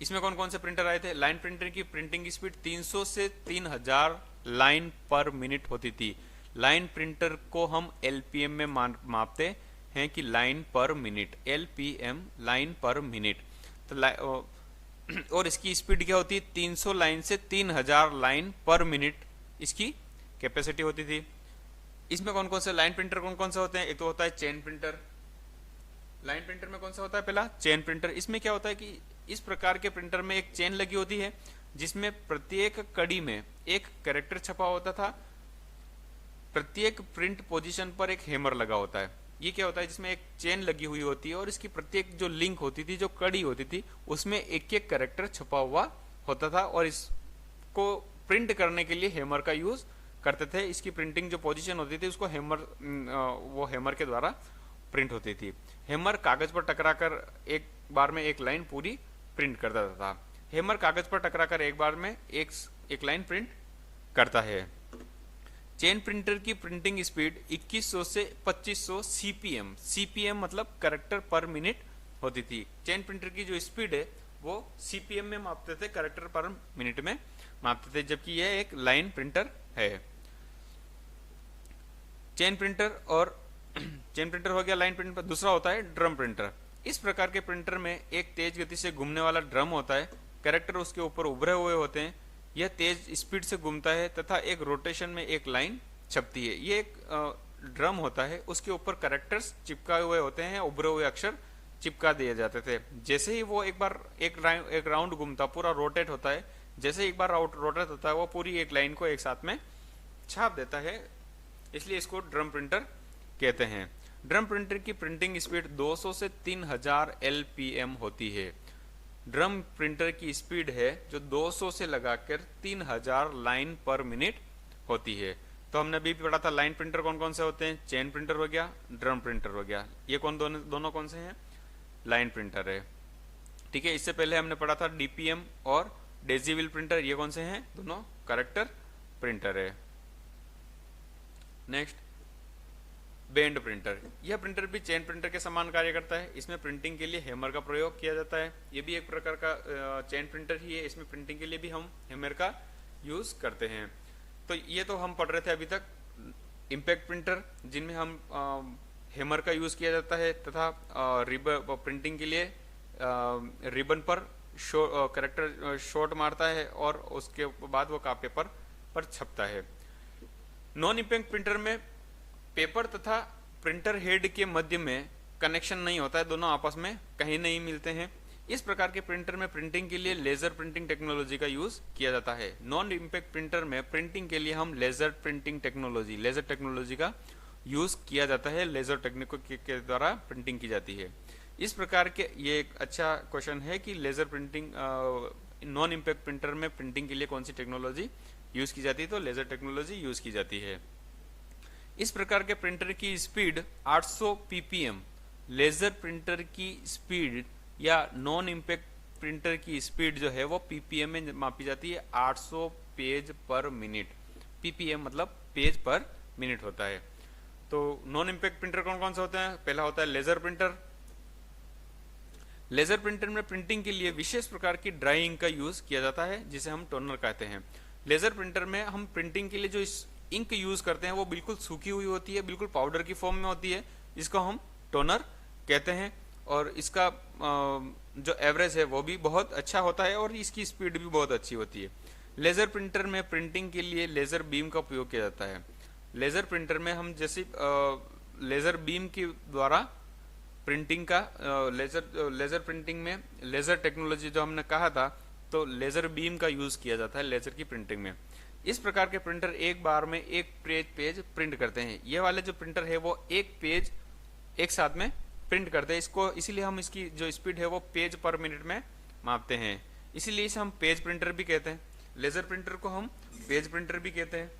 इसमें कौन कौन से प्रिंटर आए थे? लाइन प्रिंटर की प्रिंटिंग स्पीड 300 से 3000 लाइन पर मिनट होती थी। लाइन प्रिंटर को हम एलपीएम में मापते हैं कि लाइन पर मिनट, एलपीएम लाइन पर मिनट। तो और इसकी स्पीड क्या होती है, 300 लाइन से 3000 लाइन पर मिनट इसकी कैपेसिटी होती थी। इसमें कौन कौन से लाइन प्रिंटर कौन कौन से होते हैं? एक तो होता है चेन प्रिंटर। लाइन प्रिंटर में कौन सा होता है? पहला चेन प्रिंटर। इसमें क्या होता है कि इस प्रकार के प्रिंटर में एक चेन लगी होती है जिसमें प्रत्येक कड़ी में एक कैरेक्टर छपा होता था। प्रत्येक प्रिंट पोजीशन पर एक हैमर लगा होता है। ये क्या होता है, जिसमें एक चेन लगी हुई होती है और इसकी प्रत्येक जो लिंक होती थी, जो कड़ी होती थी, उसमें एक एक कैरेक्टर छपा हुआ होता था और इसको प्रिंट करने के लिए हैमर का यूज करते थे। इसकी प्रिंटिंग जो पोजीशन होती थी उसको वो हैमर के द्वारा प्रिंट होती थी। हैमर कागज पर टकराकर एक बार में एक लाइन पूरी प्रिंट कर देता था। हैमर कागज पर टकराकर एक बार में एक लाइन प्रिंट करता है। चेन प्रिंटर की प्रिंटिंग स्पीड 2100 से 2500 सीपीएम, सीपीएम मतलब कैरेक्टर पर मिनट होती थी। चेन प्रिंटर की जो स्पीड है वो सीपीएम में मापते थे, कैरेक्टर पर मिनट में मापते थे, जबकि यह एक लाइन प्रिंटर है। चेन प्रिंटर हो गया लाइन प्रिंटर। दूसरा होता है ड्रम प्रिंटर। इस प्रकार के प्रिंटर में एक तेज गति से घूमने वाला ड्रम होता है। कैरेक्टर उसके ऊपर उभरे हुए होते हैं। यह तेज स्पीड से घूमता है तथा एक रोटेशन में एक लाइन छपती है। ये एक ड्रम होता है, उसके ऊपर कैरेक्टर्स चिपकाए हुए होते हैं, उभरे हुए अक्षर चिपका दिए जाते थे। जैसे ही वो एक बार एक राउंड घूमता, पूरा रोटेट होता है, जैसे एक बार रोटेट होता है वो पूरी एक लाइन को एक साथ में छाप देता है, इसलिए इसको ड्रम प्रिंटर कहते हैं। ड्रम प्रिंटर की प्रिंटिंग स्पीड 200 से 3000 एलपीएम होती है। ड्रम प्रिंटर की स्पीड है जो 200 से लगाकर 3000 लाइन पर मिनट होती है। तो हमने अभी पढ़ा था लाइन प्रिंटर कौन कौन से होते हैं, चेन प्रिंटर हो गया, ड्रम प्रिंटर हो गया। ये दोनों कौन से हैं? लाइन प्रिंटर है। ठीक है, इससे पहले हमने पढ़ा था डीपीएम और डेजीविल प्रिंटर। ये कौन से हैं? दोनों कैरेक्टर प्रिंटर है। Next bend printer. यह प्रिंटर भी चेन प्रिंटर के समान कार्य करता है। इसमें प्रिंटिंग के लिए हैमर का प्रयोग किया जाता है। यह भी एक प्रकार का चेन प्रिंटर ही है। इसमें प्रिंटिंग के लिए भी हम हैमर का यूज करते हैं। तो ये तो हम पढ़ रहे थे अभी तक इम्पैक्ट प्रिंटर, जिनमें हम हैमर का यूज किया जाता है तथा प्रिंटिंग के लिए रिबन पर कैरेक्टर शॉट मारता है और उसके बाद वो पेपर पर छपता है। नॉन इम्पैक्ट प्रिंटर में पेपर तथा प्रिंटर हेड के मध्य में कनेक्शन नहीं होता है, दोनों आपस में कहीं नहीं मिलते हैं। इस प्रकार के प्रिंटर में प्रिंटिंग के लिए लेजर प्रिंटिंग टेक्नोलॉजी का यूज किया जाता है। नॉन इम्पैक्ट प्रिंटर में प्रिंटिंग के लिए हम लेजर टेक्नोलॉजी का यूज किया जाता है। लेजर टेक्निक के द्वारा प्रिंटिंग की जाती है। इस प्रकार के ये एक अच्छा क्वेश्चन है कि laser printing non impact printer में प्रिंटिंग के लिए कौन सी टेक्नोलॉजी यूज की जाती है, तो लेजर टेक्नोलॉजी यूज की जाती है। इस प्रकार के प्रिंटर की स्पीड 800 पीपीएम, लेजर प्रिंटर की स्पीड या नॉन इम्पैक्ट प्रिंटर की स्पीड जो है वो पीपीएम में मापी जाती है। 800 पेज पर मिनट, पीपीएम मतलब पेज पर मिनट होता है। तो नॉन इम्पैक्ट प्रिंटर कौन कौन से होते हैं? पहला होता है लेजर प्रिंटर। लेजर प्रिंटर में प्रिंटिंग के लिए विशेष प्रकार की ड्राइंग का यूज किया जाता है, जिसे हम टोनर कहते हैं। लेजर प्रिंटर में हम प्रिंटिंग के लिए जो इंक यूज करते हैं वो बिल्कुल सूखी हुई होती है, बिल्कुल पाउडर की फॉर्म में होती है, इसको हम टोनर कहते हैं। और इसका जो एवरेज है वो भी बहुत अच्छा होता है और इसकी स्पीड भी बहुत अच्छी होती है। लेजर प्रिंटर में प्रिंटिंग के लिए लेजर बीम का उपयोग किया जाता है। लेजर प्रिंटर में हम जैसे लेजर बीम के द्वारा प्रिंटिंग का लेजर प्रिंटिंग में लेजर टेक्नोलॉजी जो हमने कहा था, तो लेजर बीम का यूज किया जाता है लेजर की प्रिंटिंग में। इस प्रकार के प्रिंटर एक बार में एक पेज प्रिंट करते हैं। ये वाले जो प्रिंटर है वो एक पेज एक साथ में प्रिंट करते हैं, इसको इसीलिए हम इसकी जो स्पीड है वो पेज पर मिनट में मापते हैं, इसीलिए इसे हम पेज प्रिंटर भी कहते हैं। लेजर प्रिंटर को हम पेज प्रिंटर भी कहते हैं।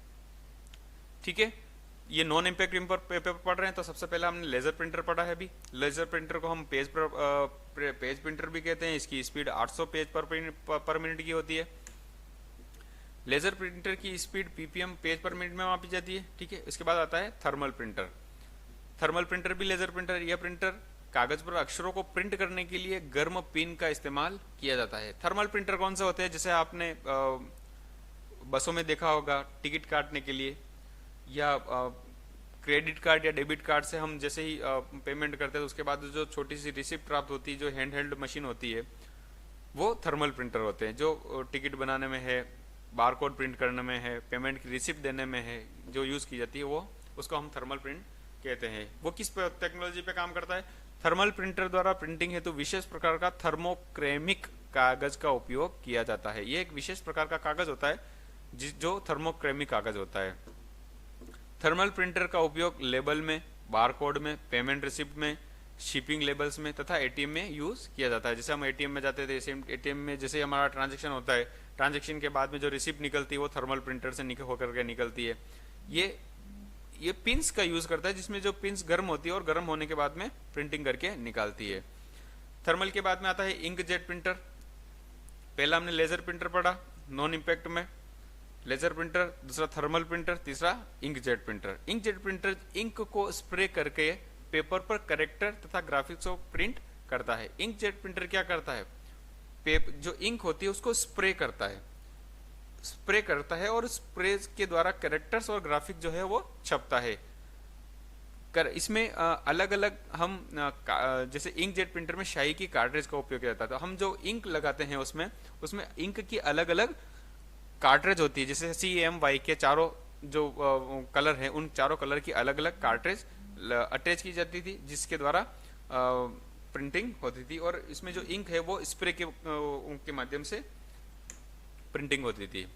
ठीक है, ये नॉन इम्पैक्ट पेपर पढ़ रहे हैं तो सबसे पहले हमने लेजर प्रिंटर पढ़ा है। अभी लेजर प्रिंटर को हम पेज प्रिंटर भी कहते हैं। इसकी स्पीड 800 पेज पर मिनट की होती है। लेजर प्रिंटर की स्पीड पीपीएम पेज पर मिनट में मापी जाती है। ठीक है, इसके बाद आता है थर्मल प्रिंटर। थर्मल प्रिंटर भी लेजर प्रिंटर। यह प्रिंटर कागज पर अक्षरों को प्रिंट करने के लिए गर्म पेन का इस्तेमाल किया जाता है। थर्मल प्रिंटर कौन से होते हैं? जैसे आपने बसों में देखा होगा, टिकट काटने के लिए, या क्रेडिट कार्ड या डेबिट कार्ड से हम जैसे ही पेमेंट करते हैं तो उसके बाद जो छोटी सी रिसिप्ट प्राप्त होती है, जो हैंड हेल्ड मशीन होती है, वो थर्मल प्रिंटर होते हैं। जो टिकट बनाने में है, बारकोड प्रिंट करने में है, पेमेंट की रिसिप्ट देने में है, जो यूज की जाती है, वो उसको हम थर्मल प्रिंट कहते हैं। वो किस टेक्नोलॉजी पे काम करता है? थर्मल प्रिंटर द्वारा प्रिंटिंग हेतु विशेष प्रकार का थर्मोक्रेमिक कागज का उपयोग किया जाता है। ये एक विशेष प्रकार का कागज होता है जो थर्मोक्रेमिक कागज होता है। थर्मल प्रिंटर का उपयोग लेबल में, बारकोड में, पेमेंट रिसिप्ट में, शिपिंग लेबल्स में तथा एटीएम में यूज किया जाता है। जैसे हम एटीएम में जाते थे, एटीएम में जैसे हमारा ट्रांजैक्शन होता है, ट्रांजैक्शन के बाद में जो रिसिप्ट निकलती है वो थर्मल प्रिंटर से होकर के निकलती है। ये पिंस का यूज करता है, जिसमें जो पिंस गर्म होती है और गर्म होने के बाद में प्रिंटिंग करके निकालती है। थर्मल के बाद में आता है इंकजेट प्रिंटर। पहला हमने लेजर प्रिंटर पढ़ा नॉन इम्पैक्ट में, लेजर प्रिंटर, दूसरा थर्मल प्रिंटर, तीसरा inkjet printer. Inkjet printer ink को स्प्रे करके पेपर पर कैरेक्टर तथा ग्राफिक्स को प्रिंट करता है। इंकजेट प्रिंटर क्या करता है? जो इंक होती है उसको स्प्रे करता है और स्प्रे के द्वारा कैरेक्टर्स और ग्राफिक जो है वो छपता है। इसमें अलग अलग हम जैसे इंकजेट प्रिंटर में शाई की कार्ट्रिज का उपयोग किया जाता है। तो हम जो इंक लगाते हैं उसमें इंक की अलग अलग कार्ट्रिज होती है। जैसे CMY के चारों जो कलर है, उन चारों कलर की अलग अलग कार्ट्रिज अटैच की जाती थी, जिसके द्वारा प्रिंटिंग होती थी। और इसमें जो इंक है वो स्प्रे के माध्यम से प्रिंटिंग होती थी।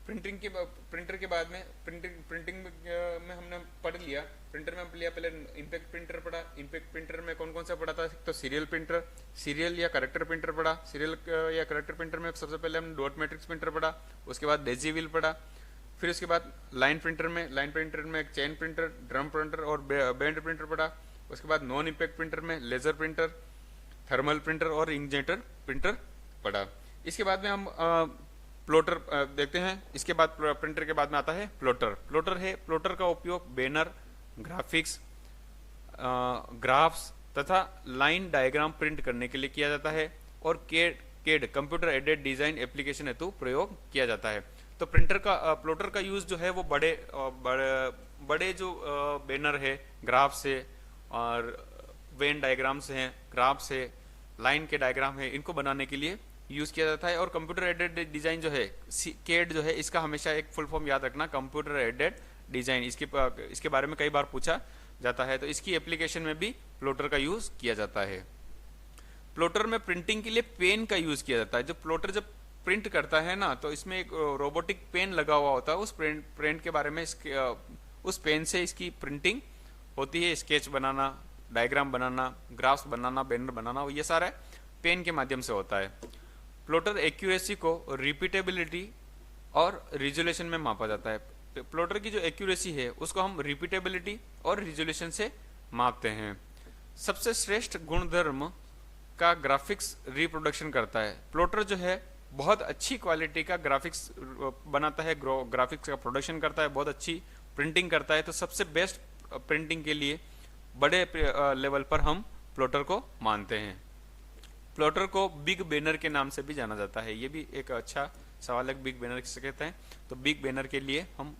प्रिंटर के बाद में प्रिंटिंग में हमने पढ़ लिया। प्रिंटर में हम लिया, पहले इम्पैक्ट प्रिंटर पढ़ा। इम्पैक्ट प्रिंटर में कौन कौन सा पढ़ा था? तो सीरियल या करेक्टर प्रिंटर पढ़ा। सीरियल या करेक्टर प्रिंटर में सबसे पहले हमने डॉट मैट्रिक्स प्रिंटर पढ़ा, उसके बाद डेजी व्हील पढ़ा। फिर उसके बाद लाइन प्रिंटर में चेन प्रिंटर, ड्रम प्रिंटर और बैंड प्रिंटर पढ़ा। उसके बाद नॉन इम्पैक्ट प्रिंटर में लेजर प्रिंटर, थर्मल प्रिंटर और इंकजेट प्रिंटर पढ़ा। इसके बाद में हम प्लॉटर देखते हैं। इसके बाद प्रिंटर के बाद में आता है प्लॉटर का उपयोग बैनर, ग्राफिक्स, ग्राफ्स तथा लाइन डायग्राम प्रिंट करने के लिए किया जाता है और केड कंप्यूटर एडेड डिजाइन एप्लीकेशन हेतु प्रयोग किया जाता है। तो प्लॉटर का यूज जो है वो बड़े जो बैनर है, ग्राफ्स है और वेन डायग्राम्स हैं, ग्राफ्स है, लाइन के डायग्राम है, इनको बनाने के लिए यूज किया जाता है। और कंप्यूटर एडेड डिजाइन जो है, केड जो है, इसका हमेशा एक फुल फॉर्म याद रखना, कंप्यूटर एडेड डिजाइन। इसके बारे में कई बार पूछा जाता है, तो इसकी एप्लीकेशन में भी प्लॉटर का यूज किया जाता है। प्लॉटर में प्रिंटिंग के लिए पेन का यूज किया जाता है। जो प्लॉटर जब प्रिंट करता है ना, तो इसमें एक रोबोटिक पेन लगा हुआ होता है। उस प्रिंट के बारे में उस पेन से इसकी प्रिंटिंग होती है। स्केच बनाना, डायग्राम बनाना, ग्राफ्स बनाना, बैनर बनाना, ये सारा पेन के माध्यम से होता है। प्लॉटर एक्यूरेसी को रिपीटेबिलिटी और रिजोल्यूशन में मापा जाता है। प्लॉटर की जो एक्यूरेसी है उसको हम रिपीटेबिलिटी और रिजोल्यूशन से मापते हैं। सबसे श्रेष्ठ गुणधर्म का ग्राफिक्स रिप्रोडक्शन करता है। प्लॉटर जो है बहुत अच्छी क्वालिटी का ग्राफिक्स बनाता है, ग्राफिक्स का प्रोडक्शन करता है, बहुत अच्छी प्रिंटिंग करता है। तो सबसे बेस्ट प्रिंटिंग के लिए बड़े लेवल पर हम प्लॉटर को मानते हैं। प्लॉटर को बिग बैनर के नाम से भी जाना जाता है। ये भी एक अच्छा सवाल है, बिग बैनर किसे कहते हैं? तो बिग बैनर के लिए हम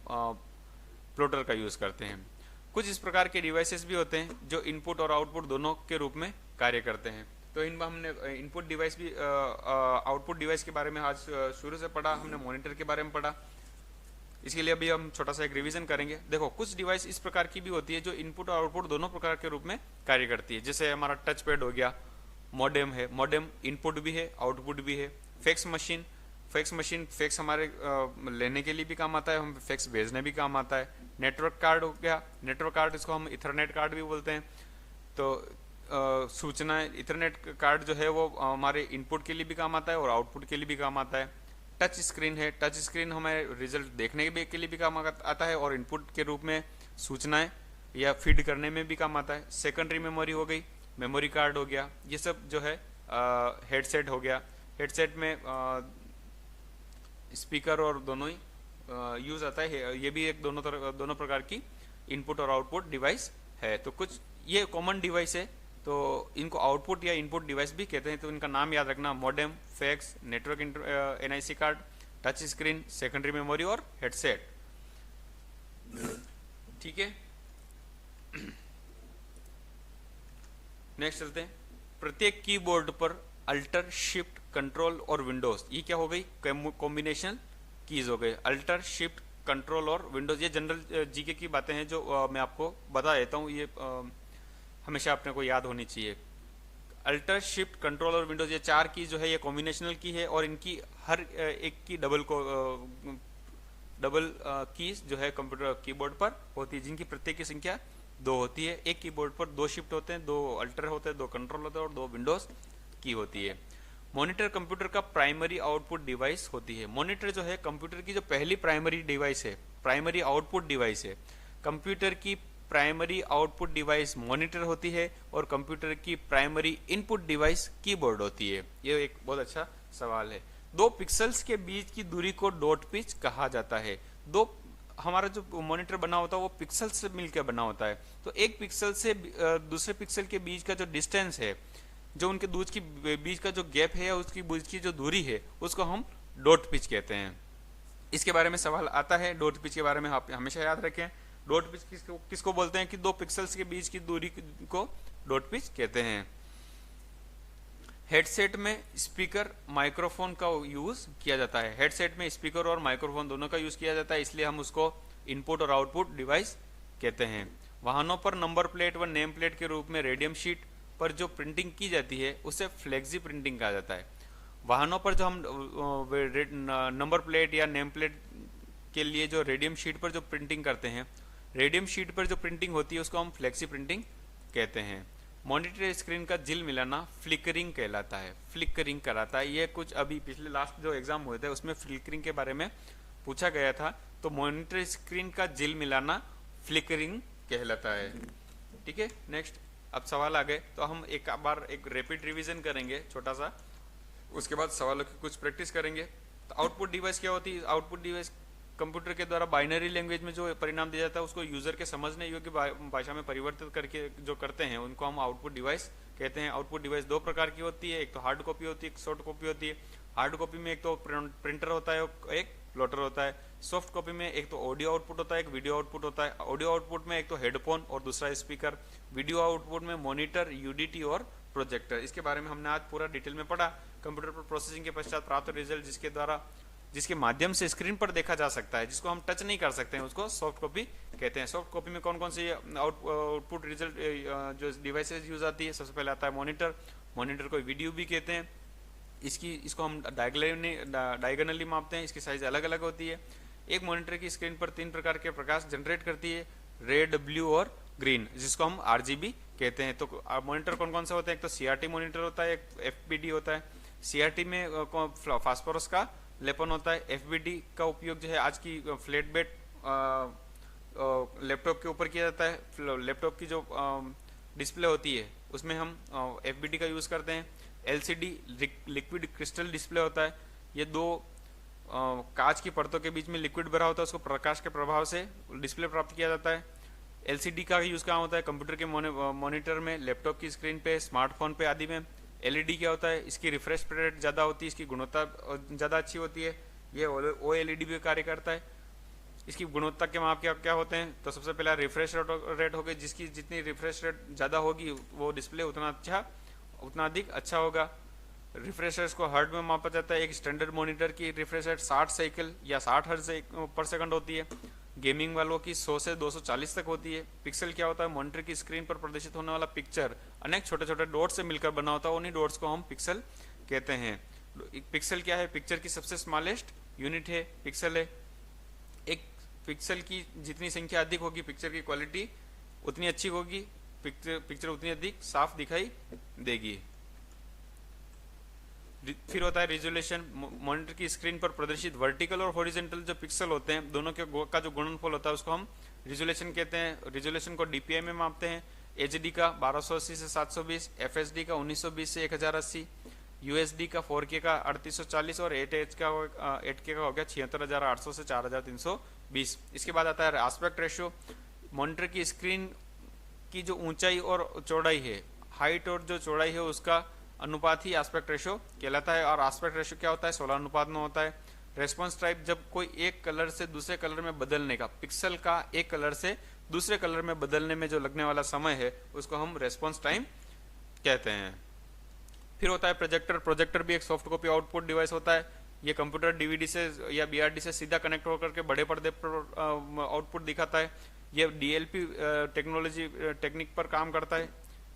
प्लॉटर का यूज़ करते हैं। कुछ इस प्रकार के डिवाइसेस भी होते हैं जो इनपुट और आउटपुट दोनों के रूप में कार्य करते हैं। तो इन हमने इनपुट डिवाइस भी आउटपुट डिवाइस के बारे में आज शुरू से पढ़ा, हमने मॉनिटर के बारे में पढ़ा। इसके लिए अभी हम छोटा सा एक रिवीजन करेंगे। देखो, कुछ डिवाइस इस प्रकार की भी होती है जो इनपुट और आउटपुट दोनों प्रकार के रूप में कार्य करती है। जैसे हमारा टच पैड हो गया, मॉडेम है, मॉडेम इनपुट भी है आउटपुट भी है। फैक्स मशीन फैक्स हमारे लेने के लिए भी काम आता है, हम फैक्स भेजने भी काम आता है। नेटवर्क कार्ड हो गया, नेटवर्क कार्ड इसको हम इथरनेट कार्ड भी बोलते हैं। तो सूचना इथरनेट कार्ड जो है वो हमारे इनपुट के लिए भी काम आता है और आउटपुट के लिए भी काम आता है। टच स्क्रीन है, टच स्क्रीन हमें रिजल्ट देखने के लिए भी काम आता है और इनपुट के रूप में सूचनाएं या फीड करने में भी काम आता है। सेकेंडरी मेमोरी हो गई, मेमोरी कार्ड हो गया, ये सब जो है हेडसेट हो गया। हेडसेट में स्पीकर और दोनों ही यूज आता है। ये भी एक दोनों प्रकार की इनपुट और आउटपुट डिवाइस है। तो कुछ ये कॉमन डिवाइस है, तो इनको आउटपुट या इनपुट डिवाइस भी कहते हैं। तो इनका नाम याद रखना, modem, fax, network NIC card, touch screen, secondary memory और हेडसेट। ठीक है, नेक्स्ट चलते हैं। प्रत्येक कीबोर्ड पर अल्टर, शिफ्ट, कंट्रोल और विंडोज, ये क्या हो गई, कॉम्बिनेशन कीज हो गए। अल्टर, शिफ्ट, कंट्रोल और विंडोज, ये जनरल जीके की बातें हैं जो मैं आपको बता देता हूँ। ये हमेशा अपने को याद होनी चाहिए। अल्टर, शिफ्ट, कंट्रोल और विंडोज, ये चार की जो है ये कॉम्बिनेशनल की है और इनकी हर एक की डबल कीज जो है कंप्यूटर कीबोर्ड पर होती है, जिनकी प्रत्येक की संख्या 2 होती है। एक कीबोर्ड पर 2 शिफ्ट होते हैं, 2 अल्टर होते हैं, 2 कंट्रोल होते हैं और 2 विंडोज की होती है। मॉनिटर कंप्यूटर का प्राइमरी आउटपुट डिवाइस होती है। मॉनिटर जो है कंप्यूटर की जो पहली प्राइमरी डिवाइस है, प्राइमरी आउटपुट डिवाइस है। कंप्यूटर की प्राइमरी आउटपुट डिवाइस मॉनिटर होती है और कंप्यूटर की प्राइमरी इनपुट डिवाइस कीबोर्ड होती है। ये एक बहुत अच्छा सवाल है। 2 पिक्सल्स के बीच की दूरी को डॉट पिच कहा जाता है। हमारा जो मॉनिटर बना होता है वो पिक्सल से मिलकर बना होता है। तो एक पिक्सल से दूसरे पिक्सल के बीच का जो डिस्टेंस है, जो उनके बीच का जो गैप है, उसकी बीच की जो दूरी है, उसको हम डॉट पिच कहते हैं। इसके बारे में सवाल आता है, डॉट पिच के बारे में आप हमेशा याद रखें। डॉट पिच किसको बोलते हैं कि 2 पिक्सल्स के बीच की दूरी को डॉट पिच कहते हैं। हेडसेट में स्पीकर, माइक्रोफोन का यूज किया जाता है। हेडसेट में स्पीकर और माइक्रोफोन दोनों का यूज किया जाता है, इसलिए हम उसको इनपुट और आउटपुट डिवाइस कहते हैं। वाहनों पर नंबर प्लेट व नेम प्लेट के रूप में रेडियम शीट पर जो प्रिंटिंग की जाती है उसे फ्लेक्सी प्रिंटिंग कहा जाता है। वाहनों पर जो हम नंबर प्लेट या नेम प्लेट के लिए जो रेडियम शीट पर जो प्रिंटिंग करते हैं, रेडियम शीट पर जो प्रिंटिंग होती है उसको हम फ्लेक्सी प्रिंटिंग कहते हैं। मॉनिटर स्क्रीन का जिल मिलाना फ्लिकरिंग कहलाता है। फ्लिकरिंग कहलाता है। ये कुछ अभी पिछले लास्ट जो एग्जाम हुए थे उसमें फ्लिकरिंग के बारे में पूछा गया था। तो मॉनिटर स्क्रीन का जिल मिलाना फ्लिकरिंग कहलाता है। ठीक है, नेक्स्ट अब सवाल आ गए तो हम एक बार एक रैपिड रिवीजन करेंगे छोटा सा, उसके बाद सवालों की कुछ प्रैक्टिस करेंगे। तो आउटपुट डिवाइस क्या होती है? आउटपुट डिवाइस कंप्यूटर के द्वारा बाइनरी लैंग्वेज में जो परिणाम दिया जाता है उसको यूजर के समझने योग्य भाषा में परिवर्तित करके जो करते हैं उनको हम आउटपुट डिवाइस कहते हैं। आउटपुट डिवाइस 2 प्रकार की होती है, एक तो हार्ड कॉपी होती है, एक सॉफ्ट कॉपी होती है। हार्ड कॉपी में एक तो प्रिंटर होता है, एक प्लॉटर होता है। सॉफ्ट कॉपी में एक तो ऑडियो आउटपुट होता है, एक वीडियो आउटपुट होता है। ऑडियो आउटपुट में एक तो हेडफोन और दूसरा स्पीकर। वीडियो आउटपुट में मॉनिटर, यूडीटी और प्रोजेक्टर। इसके बारे में हमने आज पूरा डिटेल में पढ़ा। कंप्यूटर पर प्रोसेसिंग के पश्चात प्राप्त रिजल्ट जिसके माध्यम से स्क्रीन पर देखा जा सकता है, जिसको हम टच नहीं कर सकते हैं, उसको सॉफ्ट कॉपी कहते हैं। सॉफ्ट कॉपी में कौन कौन सी आउटपुट रिजल्ट जो डिवाइसेस यूज आती है, सबसे पहले आता है मॉनिटर। मॉनिटर को वीडियो भी कहते हैं। इसको हम डायगोनली मापते हैं, इसकी साइज अलग अलग होती है। एक मॉनिटर की स्क्रीन पर 3 प्रकार के प्रकाश जनरेट करती है, रेड, ब्लू और ग्रीन, जिसको हम आरजीबी कहते हैं। तो मॉनिटर कौन कौन से होते हैं? एक तो सीआरटी मॉनिटर होता है, एक एफबीडी होता है। सीआरटी में फास्फोरस का लेपन होता है। एफबीडी का उपयोग जो है आज की फ्लैट बेड लैपटॉप के ऊपर किया जाता है। लैपटॉप की जो डिस्प्ले होती है उसमें हम एफबीडी का यूज करते हैं। एलसीडी लिक्विड क्रिस्टल डिस्प्ले होता है। ये 2 कांच की परतों के बीच में लिक्विड भरा होता है, उसको प्रकाश के प्रभाव से डिस्प्ले प्राप्त किया जाता है। एलसीडी का यूज कहाँ होता है? कंप्यूटर के मॉनिटर में, लैपटॉप की स्क्रीन पे, स्मार्टफोन पे आदि में। एलईडी क्या होता है? इसकी रिफ्रेश रेट ज़्यादा होती है, इसकी गुणवत्ता ज़्यादा अच्छी होती है, ये ओएलईडी भी कार्य करता है। इसकी गुणवत्ता के माप क्या क्या होते हैं? तो सबसे पहला रिफ्रेश रेट होगी, जिसकी जितनी रिफ्रेश रेट ज़्यादा होगी वो डिस्प्ले उतना अधिक अच्छा होगा। रिफ्रेश रेट को हर्ट में मापा जाता है। एक स्टैंडर्ड मॉनिटर की रिफ्रेश रेट 60 साइकिल या 60 हर्ट्ज पर सेकंड होती है। गेमिंग वालों की 100 से 240 तक होती है। पिक्सल क्या होता है? मॉनिटर की स्क्रीन पर प्रदर्शित होने वाला पिक्चर अनेक छोटे छोटे डॉट से मिलकर बना होता है, उन्हीं डॉट्स को हम पिक्सल कहते हैं। पिक्सल क्या है? पिक्चर की सबसे स्मॉलेस्ट यूनिट है, पिक्सल है। एक पिक्सल की जितनी संख्या अधिक होगी, पिक्चर की क्वालिटी उतनी अच्छी होगी, पिक्चर उतनी अधिक साफ दिखाई देगी। फिर होता है रिजोल्यूशन। मॉनिटर की स्क्रीन पर प्रदर्शित वर्टिकल और हॉरिजॉन्टल जो पिक्सल होते हैं, दोनों के का जो गुणनफल होता है उसको हम रिजोल्यूशन कहते हैं। रिजोल्यूशन को डीपीआई में मापते हैं। एचडी का 1280 से 720, एफएसडी का 1920 से 1080, यूएसडी का 4K का 3840 और 8K का हो गया 76800 से 4320। इसके बाद आता है एस्पेक्ट रेशियो। मॉनिटर की स्क्रीन की जो ऊंचाई और चौड़ाई है, हाइट और जो चौड़ाई है, उसका अनुपात ही एस्पेक्ट रेशियो कहलाता है। और एस्पेक्ट रेशियो क्या होता है? 16 अनुपात में होता है। रेस्पॉन्स टाइप, जब कोई एक कलर से दूसरे कलर में बदलने का, पिक्सल का एक कलर से दूसरे कलर में बदलने में जो लगने वाला समय है, उसको हम रेस्पॉन्स टाइम कहते हैं। फिर होता है प्रोजेक्टर। प्रोजेक्टर भी एक सॉफ्ट कॉपी आउटपुट डिवाइस होता है। ये कंप्यूटर डीवीडी से या बीआरडी से सीधा कनेक्ट होकर के बड़े पर्दे पर आउटपुट दिखाता है। ये डीएलपी टेक्नोलॉजी टेक्निक पर काम करता है।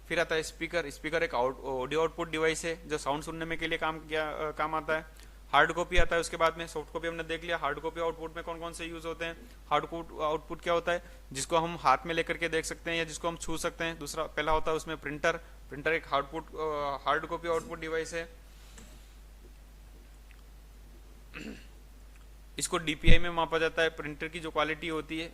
फिर आता है स्पीकर। स्पीकर एक ऑडियो आउटपुट डिवाइस है जो साउंड सुनने में के लिए काम आता है। हार्ड कॉपी आता है उसके बाद में। सॉफ्ट कॉपी हमने देख लिया। हार्ड कॉपी आउटपुट में कौन कौन से यूज होते हैं? हार्ड आउटपुट क्या होता है? जिसको हम हाथ में लेकर के देख सकते हैं या जिसको हम छू सकते हैं। दूसरा पहला होता है उसमें प्रिंटर। प्रिंटर एक हार्ड कॉपी आउटपुट डिवाइस है। इसको डीपीआई में मापा जाता है। प्रिंटर की जो क्वालिटी होती है,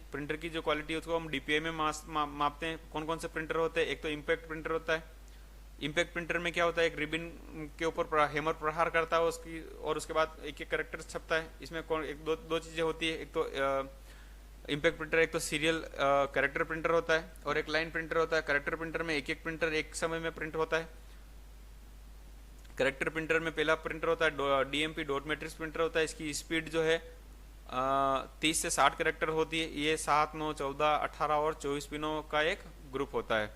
उसको हम डीपीआई में मापते हैं। कौन कौन से प्रिंटर होते हैं? एक तो इम्पैक्ट प्रिंटर होता है। इम्पैक्ट प्रिंटर में क्या होता है? एक रिबन के ऊपर हेमर प्रहार करता है उसकी, और उसके बाद एक एक कैरेक्टर छपता है। इसमें दो चीजें होती है। एक तो इम्पैक्ट प्रिंटर, एक तो सीरियल कैरेक्टर प्रिंटर होता है और एक लाइन प्रिंटर होता है। कैरेक्टर प्रिंटर में एक एक प्रिंटर एक समय में प्रिंट होता है। कैरेक्टर प्रिंटर में पहला प्रिंटर होता है डीएमपी डॉट मैट्रिक्स प्रिंटर होता है। इसकी स्पीड जो है 30 से 60 कैरेक्टर होती है। ये 7, 9, 14, 18 और 24 पिनों का एक ग्रुप होता है।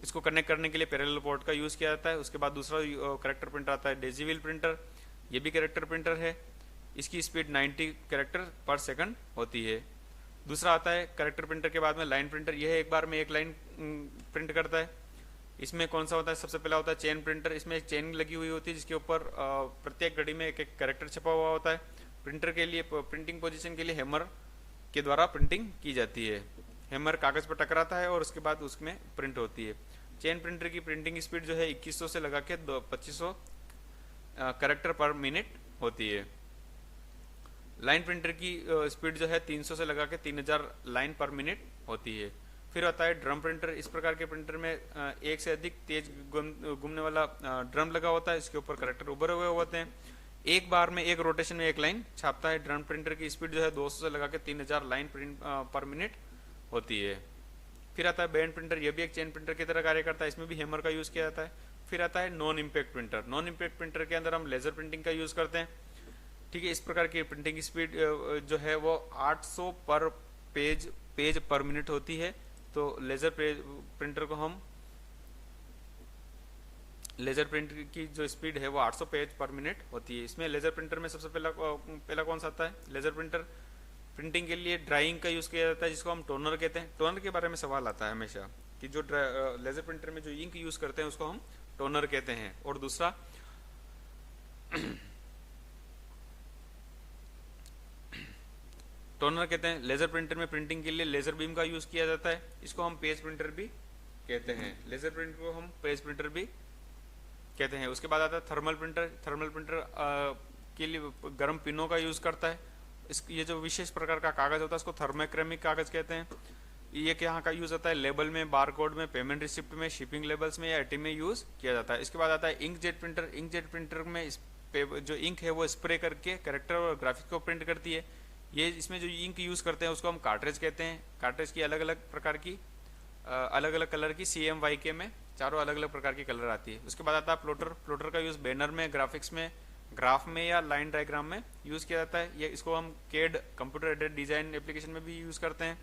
इसको कनेक्ट करने के लिए पैरेलल पोर्ट का यूज किया जाता है। उसके बाद दूसरा कैरेक्टर प्रिंटर आता है डेजीविल प्रिंटर। ये भी कैरेक्टर प्रिंटर है। इसकी स्पीड 90 कैरेक्टर पर सेकंड होती है। दूसरा आता है कैरेक्टर प्रिंटर के बाद में लाइन प्रिंटर। यह एक बार में एक लाइन प्रिंट करता है। इसमें कौन सा होता है? सबसे पहला होता है चेन प्रिंटर। इसमें एक चेन लगी हुई होती है जिसके ऊपर प्रत्येक घड़ी में एक एक कैरेक्टर छपा हुआ होता है। प्रिंटर के लिए प्रिंटिंग पोजीशन के लिए हैमर के द्वारा प्रिंटिंग की जाती है। हैमर कागज पर टकराता है और उसके बाद उसमें प्रिंट होती है। चेन प्रिंटर की प्रिंटिंग स्पीड जो है 2100 से लगा के 2500 कैरेक्टर पर मिनट होती है। लाइन प्रिंटर की स्पीड जो है 300 से लगा के 3000 लाइन पर मिनट होती है। फिर आता है ड्रम प्रिंटर। इस प्रकार के प्रिंटर में एक से अधिक तेज घूमने वाला ड्रम लगा होता है। इसके ऊपर कैरेक्टर उभरे हुए होते हैं। एक बार में एक रोटेशन में एक लाइन छापता है। ड्रम प्रिंटर की स्पीड जो है 200 से लगा के 3000 लाइन प्रिंट पर मिनट होती है। फिर आता है बैंड प्रिंटर। यह भी एक चेन प्रिंटर की तरह कार्य करता है। इसमें भी हैमर का यूज किया जाता है। फिर आता है non impact printer. Non impact printer के अंदर हम लेजर प्रिंटिंग का यूज करते हैं। ठीक है, इस प्रकार की प्रिंटिंग की स्पीड जो है वो 800 पर पेज पर मिनट होती है। तो लेजर प्रिंटर को हम लेजर प्रिंट की जो स्पीड है वो 800 पेज पर मिनट होती है। इसमें लेजर प्रिंटर में सबसे पहला कौन सा आता है? लेजर प्रिंटर प्रिंटिंग के लिए ड्राइंग का यूज किया जाता है, जिसको हम टोनर कहते हैं। टोनर के बारे में सवाल आता है हमेशा कि जो लेजर प्रिंटर में जो इंक यूज करते हैं उसको हम टोनर कहते हैं। और दूसरा टोनर कहते हैं। लेजर प्रिंटर में प्रिंटिंग के लिए लेजर बीम का यूज किया जाता है। इसको हम पेज प्रिंटर भी कहते हैं। लेजर प्रिंटर को हम पेज प्रिंटर भी कहते हैं। उसके बाद आता है थर्मल प्रिंटर। थर्मल प्रिंटर के लिए गर्म पिनों का यूज करता है। ये जो विशेष प्रकार का कागज होता है उसको थर्मोक्रेमिक कागज कहते हैं। ये यहाँ का यूज होता है लेबल में, बारकोड में, पेमेंट रिसिप्ट में, शिपिंग लेबल्स में या एटीएम में यूज किया जाता है। इसके बाद आता है इंकजेट प्रिंटर। इंकजेट प्रिंटर में जो इंक है वो स्प्रे करके कैरेक्टर और ग्राफिक्स को प्रिंट करती है। ये इसमें जो इंक यूज करते हैं उसको हम कार्ट्रिज कहते हैं। कार्ट्रिज की अलग अलग प्रकार की अलग अलग कलर की CMYK में चारों अलग अलग प्रकार की कलर आती है। उसके बाद आता है प्लॉटर। प्लॉटर का यूज बैनर में, ग्राफिक्स में, ग्राफ में या लाइन डायग्राम में यूज़ किया जाता है। ये इसको हम CAD computer aided design application में भी यूज़ करते हैं।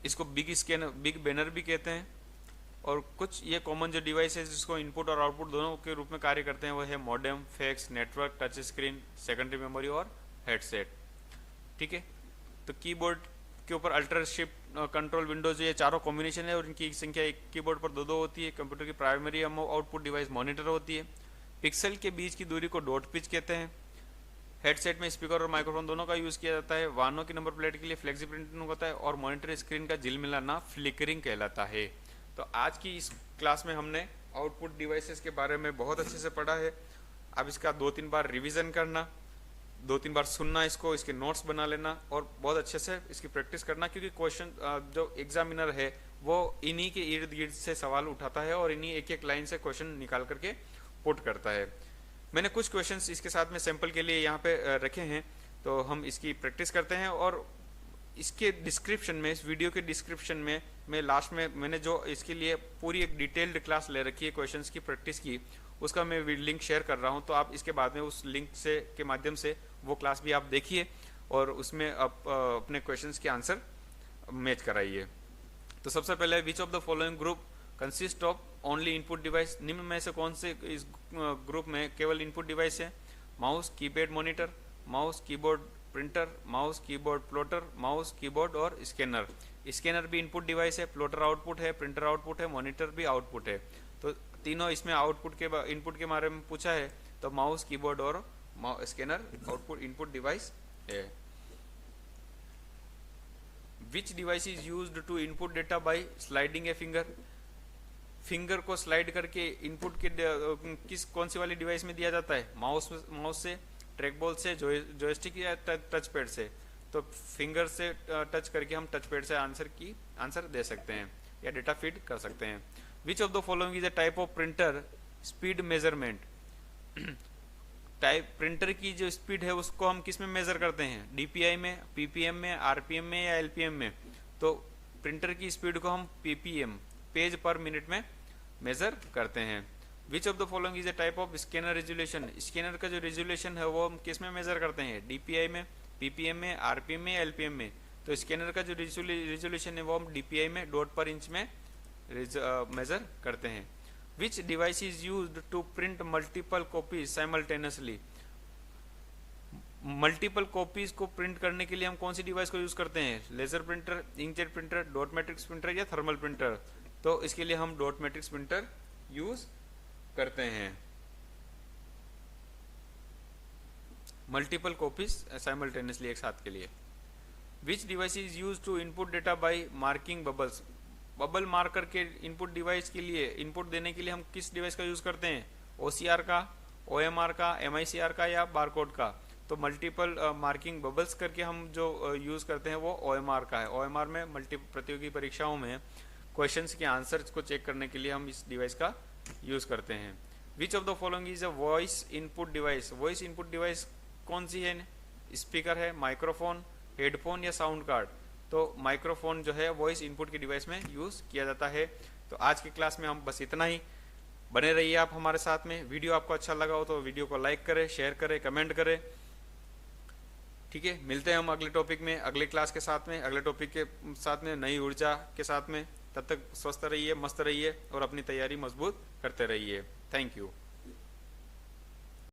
इसको बिग स्कैनर, बिग बैनर भी कहते हैं। और कुछ ये कॉमन जो डिवाइस है जिसको इनपुट और आउटपुट दोनों के रूप में कार्य करते हैं वो है modem, fax, network, touch screen, secondary memory और हेडसेट। ठीक है, तो कीबोर्ड के ऊपर अल्टर शिफ्ट कंट्रोल विंडोज, ये चारों कॉम्बिनेशन है और इनकी संख्या एक कीबोर्ड पर दो होती है। कंप्यूटर की प्राइमरी आउटपुट डिवाइस मॉनिटर होती है। पिक्सल के बीच की दूरी को डॉट पिच कहते हैं। हेडसेट में स्पीकर और माइक्रोफोन दोनों का यूज़ किया जाता है। वाहनों की नंबर प्लेट के लिए फ्लेक्सी प्रिंटिंग होता है और मॉनिटर स्क्रीन का झिलमिलाना फ्लिकरिंग कहलाता है। तो आज की इस क्लास में हमने आउटपुट डिवाइसेस के बारे में बहुत अच्छे से पढ़ा है। अब इसका 2-3 बार रिवीजन करना, 2-3 बार सुनना, इसको इसके नोट्स बना लेना और बहुत अच्छे से इसकी प्रैक्टिस करना, क्योंकि क्वेश्चन जो एग्जामिनर है वो इन्हीं के इर्द गिर्द से सवाल उठाता है और इन्हीं एक एक लाइन से क्वेश्चन निकाल करके पुट करता है। मैंने कुछ क्वेश्चंस इसके साथ में सैंपल के लिए यहाँ पे रखे हैं, तो हम इसकी प्रैक्टिस करते हैं। और इसके डिस्क्रिप्शन में, इस वीडियो के डिस्क्रिप्शन में मैं लास्ट में मैंने जो इसके लिए पूरी एक डिटेल्ड क्लास ले रखी है क्वेश्चंस की प्रैक्टिस की, उसका मैं लिंक शेयर कर रहा हूं। तो आप इसके बाद में उस लिंक से के माध्यम से वो क्लास भी आप देखिए और उसमें आप अपने क्वेश्चंस के आंसर मैच कराइए। तो सबसे पहले, which of the following group consist of only input device? निम्न में से कौन से इस ग्रुप में केवल इनपुट डिवाइस है? Mouse, keypad, monitor, mouse, keyboard, printer, mouse, keyboard, plotter, mouse, keyboard और स्कैनर। स्कैनर भी इनपुट डिवाइस है, प्लॉटर आउटपुट है, प्रिंटर आउटपुट है, मॉनिटर भी आउटपुट है। तो तीनों इसमें आउटपुट के इनपुट के बारे में पूछा है, तो माउस, कीबोर्ड और स्कैनर आउटपुट इनपुट डिवाइस है। Which device is used to input data by sliding a finger? Finger को स्लाइड करके इनपुट के कौन सी वाली डिवाइस में दिया जाता है? माउस से, ट्रैक बॉल से, जॉयस्टिक या टच पैड से? तो फिंगर से टच करके हम टच पैड से आंसर दे सकते हैं या डेटा फीड कर सकते हैं। Which of the following is a type of printer speed measurement? Type printer की जो स्पीड है उसको हम किस में मेजर करते हैं? डीपीआई में, पीपीएम में, आरपीएम में या एलपीएम में? तो प्रिंटर की स्पीड को हम पीपीएम, पेज पर मिनट में मेजर करते हैं। Which of the following is a type of scanner resolution? Scanner का जो रेजोल्यूशन है वो हम किस में मेजर करते हैं? डीपीआई में, पीपीएम में, आरपीएम में या एलपीएम में? तो स्कैनर का जो रेजोल्यूशन है वो हम डीपीआई में, डॉट पर इंच में मेजर करते हैं। Which device is used to print multiple copies simultaneously? Multiple copies को प्रिंट करने के लिए हम कौन सी डिवाइस को यूज करते हैं? Laser printer, inkjet printer, dot matrix printer या थर्मल प्रिंटर? तो इसके लिए हम डॉट मैट्रिक्स प्रिंटर यूज करते हैं। मल्टीपल कॉपीज साइमल्टेनियसली, एक साथ के लिए। Which device is use to input data by marking bubbles? Bubble marker के इनपुट डिवाइस के लिए, इनपुट देने के लिए हम किस डिवाइस का यूज करते हैं? ओसीआर का, ओएमआर का, एमआईसीआर का या बारकोड का? तो मल्टीपल मार्किंग बबल्स करके हम जो यूज करते हैं वो ओएमआर का है। ओएमआर में प्रतियोगी परीक्षाओं में क्वेश्चंस के आंसर्स को चेक करने के लिए हम इस डिवाइस का यूज करते हैं। Which of the following is a voice input device? Voice input device कौन सी है? स्पीकर है, माइक्रोफोन, हेडफोन या साउंड कार्ड? तो माइक्रोफोन जो है वॉइस इनपुट की डिवाइस में यूज किया जाता है। तो आज की क्लास में हम बस इतना ही। बने रहिए आप हमारे साथ में। वीडियो आपको अच्छा लगा हो तो वीडियो को लाइक करें, शेयर करें, कमेंट करें। ठीक है, मिलते हैं हम अगले टॉपिक में, अगले क्लास के साथ में, अगले टॉपिक के साथ में, नई ऊर्जा के साथ में। तब तक स्वस्थ रहिए, मस्त रहिए और अपनी तैयारी मजबूत करते रहिए। Thank you.